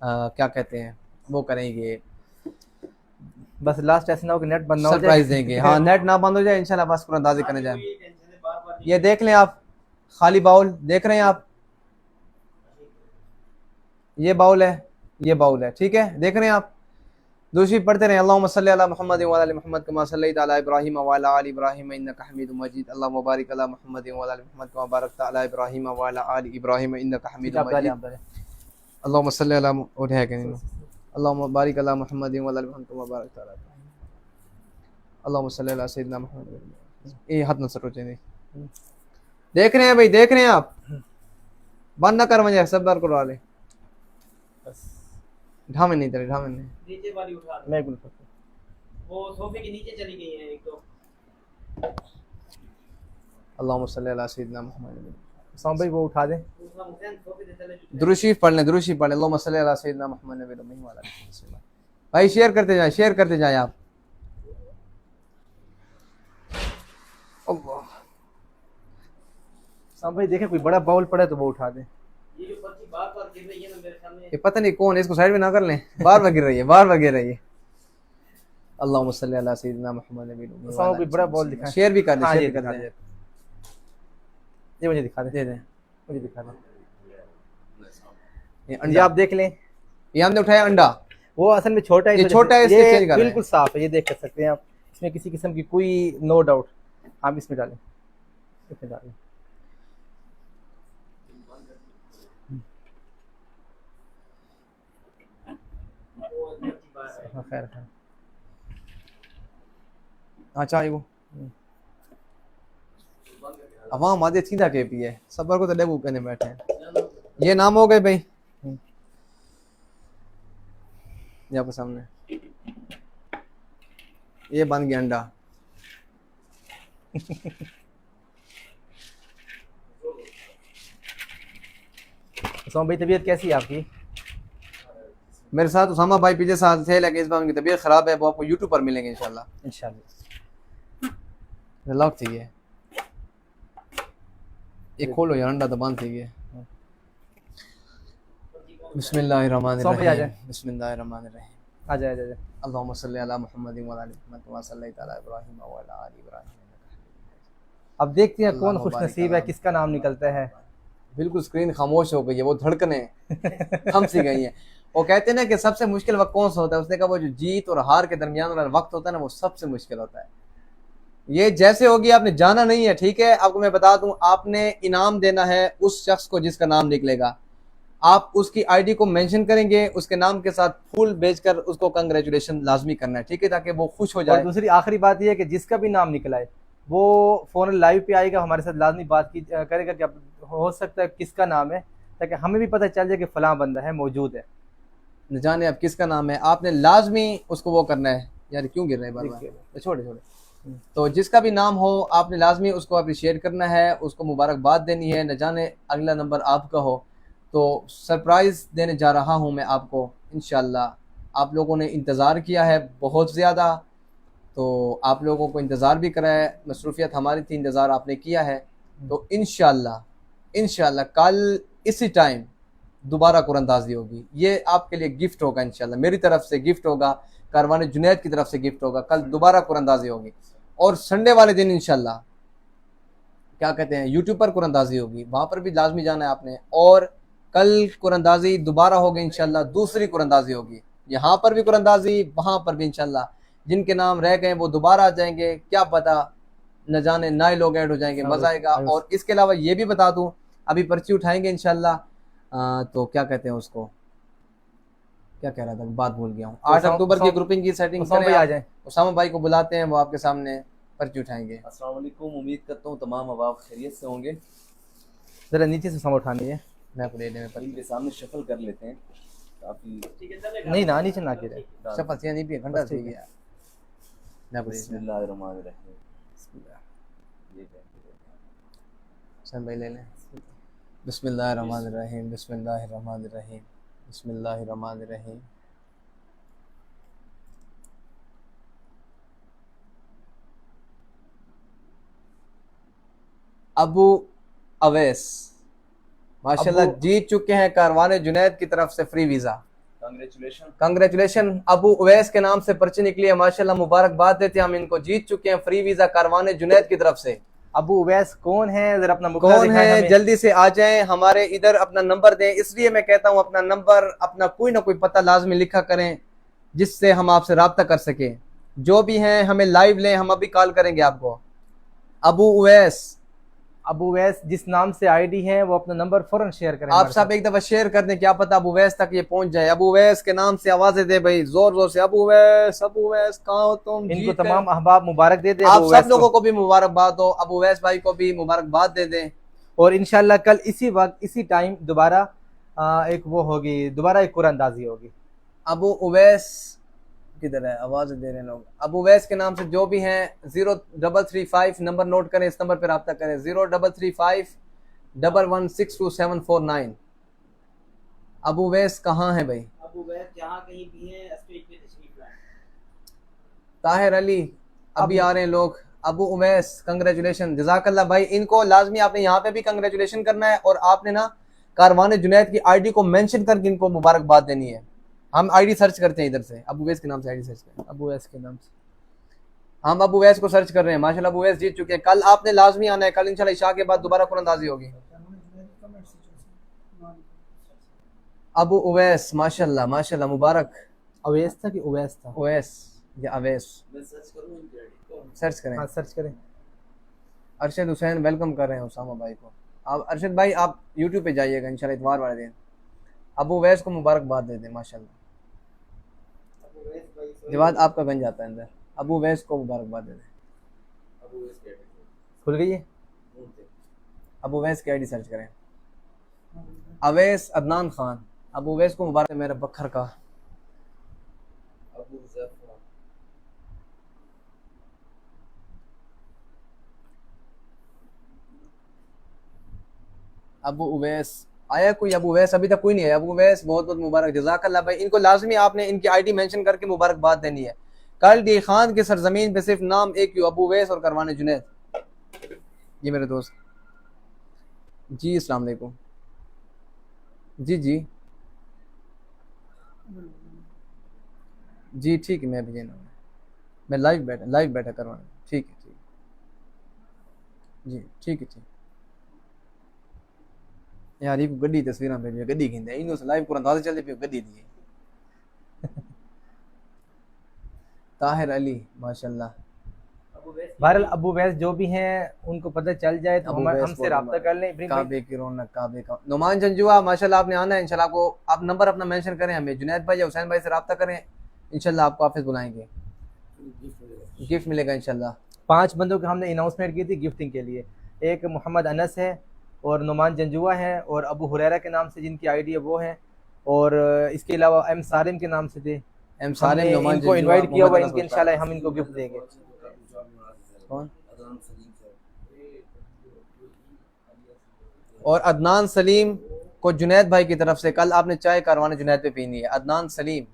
क्या कहते हैं वो करेंगे, बस लास्ट ऐसा ना हो कि नेट बंद ना हो जाए। सरप्राइज देंगे। हाँ, नेट ना बंद हो जाए इंशाल्लाह, बस कुरानदाजी करने जाए। कोई टेंशन है, बार-बार ये देख लें आप, खाली बाउल देख रहे हैं आप, ये बाउल है, ये बाउल है, ठीक है, देख रहे हैं आप। दूसरी पढ़ते रहे, अल्लाहुम्मा सल्ली अला मुहम्मद व अला मुहम्मद कमा सल्लैता अला इब्राहीम व अला आलि इब्राहीम इन्नका हमीदुम मजीद। अल्लाहुम्मा बारिक अला मुहम्मद व अला मुहम्मद कमा बारकता अला इब्राहीम व अला आलि इब्राहीम इन्नका हमीदुम मजीद। अल्लाहुम्मा सल्ली अला और है कि नहीं, अल्लाहुम्मा बारिक अला मुहम्मद व अला मुहम्मद कमा बारकता अला इब्राहीम। अल्लाहुम्मा सल्ली अला सय्यिदना मुहम्मद। ये हाथ न सटो चाहिए। देख रहे हैं भाई, देख रहे हैं आप, बंद ना कर मुझे, सब बार करवा ले, ढामे नहीं तेरे, ढामे नहीं। नीचे वाली उठा दो, मैं बिल्कुल वो सोफे के नीचे चली गई है एक तो। अल्लाहुम्मा सल्ली अला सय्यिदना मुहम्मद। साम भाई वो उठा दे। दूसरा हुसैन सोफे से चले जो दुरूद शरीफ पढ़ लें, दुरूद शरीफ पढ़ लें। अल्लाहुम्मा सल्ली अला सय्यिदना मुहम्मद नबी उम्मी व अला आलिहि वसल्लम। भाई शेयर करते जाएं, शेयर करते जाएं आप। अल्लाह, साम भाई देखे कोई बड़ा बाउल पड़ा है तो वो उठा दे। ये जो पर्ची बार-बार गिर रही है ना मेरे सामने, ये पता नहीं कौन है, इसको साइड में ना कर लें, बार बार गिर रही है, बार बार गिर रही है। अल्लाहुम्मा सल्ली अला सय्यिदना मुहम्मद नबी उम्मी व अला साम कोई आलिहि बड़ा वसल्लम। बाउल दिखा। शेयर भी कर दें, हाँ, शेयर ये भी कर दिखा दें, दे, ये मुझे दिखा दे, दे दें। मुझे दिखा दे। ये ये अंडा, आप देख लें, ये हमने उठाया अंडा, वो असल में छोटा है, ये इस वजह छोटा है, से- इसलिए ये change कर रहे हैं। बिल्कुल साफ है, ये देख कर सकते हैं आप, इसमें किसी किस्म की कोई नो डाउट। आप इसमें डालें, इसमें डालें। वो पर्ची बाहर है। हाँ, खैर खैर। अच्छा वो अवाम आधे सीधा के पी है, सबर को तो डेबू कहने बैठे हैं। ये नाम हो गए भाई, ये आपके सामने, ये बन गया अंडा। साम भाई तबीयत कैसी है आपकी? मेरे साथ उसामा भाई पीछे साथ थे, लेकिन इस बार उनकी तबीयत खराब है, वो आपको यूट्यूब पर मिलेंगे इंशाल्लाह। इंशाल्लाह। लॉक थी ये खोलो यार, अंडा तो बंद थी ये। सौंप पे आ जाए, बिस्मिल्लाहिर्रहमानिर्रहीम, बिस्मिल्लाहिर्रहमानिर्रहीम। आ जाए, आ जाए। अल्लाहुम्मा सल्ली अला मुहम्मदिन व अला आलि मुहम्मद कमा सल्लैता अला इब्राहीम व अला आलि इब्राहीम। अब देखते हैं कौन अल्लाहुम्मा खुश बारिक नसीब अला है, किसका नाम निकलता है। बिल्कुल स्क्रीन खामोश हो गई है, वो धड़कने थम सी गई हैं। वो कहते हैं ना कि सबसे मुश्किल वक्त कौन सा होता है, उसने कहा वो जो जीत और हार के दरमियान वाला वक्त होता है ना, वो सबसे मुश्किल होता है। ये जैसे होगी, आपने जाना नहीं है, ठीक है। आपको मैं बता दूं, आपने इनाम देना है उस शख्स को जिसका नाम निकलेगा। आप उसकी आईडी को मेंशन करेंगे, उसके नाम के साथ फूल भेजकर उसको कंग्रेचुलेशन लाजमी करना है, ठीक है, ताकि वो खुश हो और जाए। दूसरी आखिरी बात यह है कि जिसका भी नाम निकला है वो फोन लाइव पे आएगा, हमारे साथ लाजमी बात की करेगा कि अब हो सकता है किसका नाम है, ताकि हमें भी पता चल जाए कि फलां बंदा है, मौजूद है। न जाने अब किसका नाम है, आपने लाजमी उसको वो करना है। यार क्यों गिर रहे हैं बार बार, देखिए। छोड़े छोड़े। तो जिसका भी नाम हो, आपने लाजमी उसको अप्रिशिएट करना है, उसको मुबारकबाद देनी है। न जाने अगला नंबर आपका हो, तो सरप्राइज़ देने जा रहा हूँ मैं आपको इंशाल्लाह। आप लोगों ने इंतज़ार किया है बहुत ज़्यादा, तो आप लोगों को इंतज़ार भी करा है, मसरूफियत हमारी थी, इंतज़ार आपने किया है। तो इंशाल्लाह इंशाल्लाह कल इसी टाइम दोबारा कुरानंदाज़ी होगी। ये आपके लिए गिफ्ट होगा इंशाल्लाह, मेरी तरफ से गिफ्ट होगा, कारवान जुनैद की तरफ से गिफ्ट होगा। कल दोबारा कुरानंदाज़ी होगी और संडे वाले दिन इंशाल्लाह क्या कहते हैं यूट्यूब पर कुरानंदाज़ी होगी, वहाँ पर भी लाजमी जाना है आपने। और कल कुरानंदाज़ी दोबारा होगी इंशाल्लाह, दूसरी कुरानंदाज़ी होगी, यहाँ पर भी कुरानंदाज़ी, वहाँ पर भी इंशाल्लाह। जिनके नाम रह गए वो दोबारा आ जाएंगे, क्या पता, न जाने नए लोग ऐड हो जाएंगे, मज़ा आएगा। और इसके अलावा ये भी बता दूँ, अभी पर्ची उठाएंगे इंशाल्लाह। तो क्या कहते हैं उसको, क्या कह रहा था, बात भूल गया हूँ। 8 अक्टूबर की ग्रुपिंग की सेटिंग करें, आ जाए। उसामा भाई को बुलाते हैं, वो आपके सामने पर्ची उठाएंगे। अस्सलाम वालेकुम, उम्मीद करता हूँ तमाम अहबाब खैरियत से होंगे। जरा नीचे से सम उठानी है, मैं आपको दे दें इनके सामने शफल कर लेते हैं, काफ़ी नहीं ना नीचे ना गिरे। शपथ नहीं भी घंटा बस ठीक ठीक है। है। मैं आपको दे दें, बिस्मिल्लाहिर्रहमानिर्रहीम। ये सन भाई ले लें। बिस्मिल्लाहिर्रहमानिर्रहीम, बिस्मिल्लाहिर्रहमानिर्रहीम, बिस्मिल्लाहिर्रहमानिर्रहीम। अबू अवैस माशाल्लाह जीत चुके हैं कारवान जुनैद की तरफ से free visa. Congratulation. Congratulation, Abu Uwais के नाम से पर्ची निकली है, माशाल्लाह मुबारकबाद देते हैं हम इनको, जीत चुके हैं फ्री वीज़ा कारवान जुनैद की तरफ से। अबू उवैस कौन है, जरा अपना मुखड़ा कौन दिखाएं है, हमें। जल्दी से आ जाएं हमारे इधर, अपना नंबर दें। इसलिए मैं कहता हूं अपना नंबर, अपना कोई ना कोई पता लाजमी लिखा करें, जिससे हम आपसे रब्ता कर सकें। जो भी हैं हमें लाइव लें, हम अभी कॉल करेंगे आपको। अबू उवैस, अबू उवैस जिस नाम से आईडी है वो अपना नंबर फौरन शेयर करें आप हमारे सब साथ। एक दफा शेयर कर दें, क्या पता अबू उवैस तक ये पहुंच जाए। अबू उवैस के नाम से आवाजें दे भाई, जोर जोर से, अबू उवैस, अबू उवैस कहाँ हो तुम, इनको जीत गए। तमाम अहबाब मुबारक दे दे आप अबू उवैस सब लोगों को भी मुबारकबाद दो, अबू उवैस भाई को भी मुबारकबाद दे दें। और इंशाल्लाह कल इसी वक्त इसी टाइम दोबारा एक वो होगी, दोबारा एक कुरानंदाजी होगी। अबू उवैस किधर है, आवाज दे रहे हैं लोग। अबू उवैस के नाम से जो भी हैं 0335 नंबर नोट करें, इस नंबर पर रब्ता करें, 033511627449। अबू उवैस कहाँ है भाई, अबू वैद जहाँ कहीं भी है स्टेज पे तशरीफ लाएं। ताहिर अली अभी आ रहे हैं लोग। अबू उवैस कंग्रेचुलेशन, जजाकल्ला भाई। इनको लाजमी आपने यहाँ पे भी कंग्रेचुलेशन करना है, और आपने ना कारवान जुनैद की आईडी को मेंशन करके इनको मुबारकबाद देनी है। हम आईडी सर्च करते हैं इधर से, अबू उवैस के नाम से आईडी सर्च करें। अबू उवैस के नाम से हम अबू उवैस को सर्च कर रहे हैं, माशाल्लाह अबू उवैस जीत चुके हैं। कल आपने लाजमी आना है, कल इंशाल्लाह इशा के बाद दोबारा कुरानंदाजी होगी। अबू उवैस माशाल्लाह माशाल्लाह, मुबारक। अवैस था कि उवैस था? उवैस या अवैस, मैं सर्च करूँ इनकी आईडी को। सर्च करें। हाँ सर्च करें। अरशद हुसैन वेलकम कर रहे हैं उसामा भाई को। आप अरशद भाई आप यूट्यूब पे जाइएगा इंशाल्लाह इतवार वाले दिन। अबू उवैस को मुबारकबाद दे दें माशाल्लाह। अबू वैद भाई जवाद आपका गंज आता है अंदर, अबू उवैस को मुबारकबाद दे दें। अबू उवैस की आईडी खुल गई है। ढूंढते हैं। अबू उवैस की आईडी सर्च करें। अवैस अदनान खान, अबू उवैस को मुबारक है मेरे बखर का। अबू ज़फ़र। अबू उवैस आया कोई अबू वैस? अभी तक कोई नहीं आया। अबू वैस बहुत बहुत मुबारक, जज़ाकल्लाह भाई। इनको लाजमी आपने इनकी आईडी मेंशन करके मुबारकबाद देनी है। कल डी खान के सरजमीन पे सिर्फ नाम एक ही, अबू वैस और करवाने जुनैद। ये मेरे दोस्त जी, अस्सलाम वालेकुम जी। जी जी ठीक है, मैं भी लेना, मैं लाइव बैठा करवाना। ठीक है जी, ठीक है। यार ये गड्डी तस्वीर भेजिए, गड्डी खींचे इन लाइव को अंदाजा चलते पे गड्डी दी ताहिर अली माशाल्लाह। अबू वैस बहरहाल अबू वैस जो भी हैं उनको पता चल जाए तो अबू वैस हमसे बहुत रब्ता कर लें। इब्राहिम भाई, काबे की रौनक, काबे का नुमान जंजुआ माशाल्लाह, आपने आना है इंशाल्लाह। आपको आप नंबर अपना मेंशन करें हमें, जुनैद भाई या हुसैन भाई से रब्ता करें, इंशाल्लाह आपको ऑफिस बुलाएंगे, गिफ्ट मिलेगा इंशाल्लाह। 5 बंदों की हमने अनाउंसमेंट की थी गिफ्टिंग के लिए। एक मोहम्मद अनस है और नुमान जंजुआ है और अबू हुरैरा के नाम से जिनकी आईडी है वो है, और इसके अलावा एम सारिम के नाम से थे। एम सालिम, हमने नुमान इनको जंजुआ, इनवाइट किया हुआ, मोहम्मद इनके अनस इंशाल्लाह हम इनको गिफ्ट देंगे। कौन? और अदनान सलीम को जुनैद भाई की तरफ से कल आपने चाय कारवाने जुनैद पे पीनी है। अदनान सलीम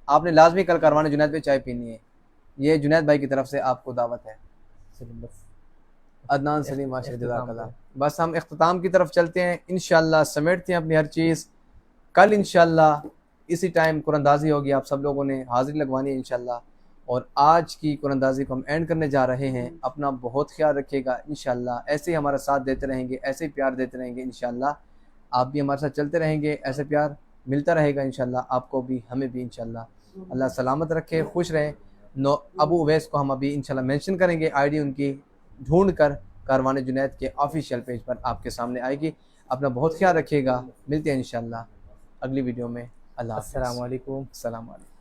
आपने लाजमी कल कारवाने जुनैद पे चाय पीनी है, ये जुनैद भाई की तरफ से आपको दावत है। अदनान सलीम माशाल्लाह, जज़ाकल्लाह। बस हम इख्तिताम की तरफ चलते हैं इंशाल्लाह, समेटते हैं अपनी हर चीज़। कल इंशाल्लाह इसी टाइम कुरानदाजी होगी, आप सब लोगों ने हाजिरी लगवानी है इंशाल्लाह। और आज की कुरानदाजी को हम एंड करने जा रहे हैं। अपना बहुत ख्याल रखिएगा इंशाल्लाह, ऐसे ही हमारा साथ देते रहेंगे, ऐसे ही प्यार देते रहेंगे इंशाल्लाह। आप भी हमारे साथ चलते रहेंगे, ऐसे प्यार मिलता रहेगा इंशाल्लाह, आपको भी हमें भी इंशाल्लाह। अल्लाह सलामत रखे, खुश रहें। अबू उवैस को हम अभी इंशाल्लाह मेंशन करेंगे, आईडी उनकी ढूंढ कर कारवाने जुनैद के ऑफिशियल पेज पर आपके सामने आएगी। अपना बहुत ख्याल रखिएगा, मिलते हैं इंशाल्लाह अगली वीडियो में। अल्लाह हाफ़िज़। अस्सलाम वालेकुम। अस्सलाम वालेकुम।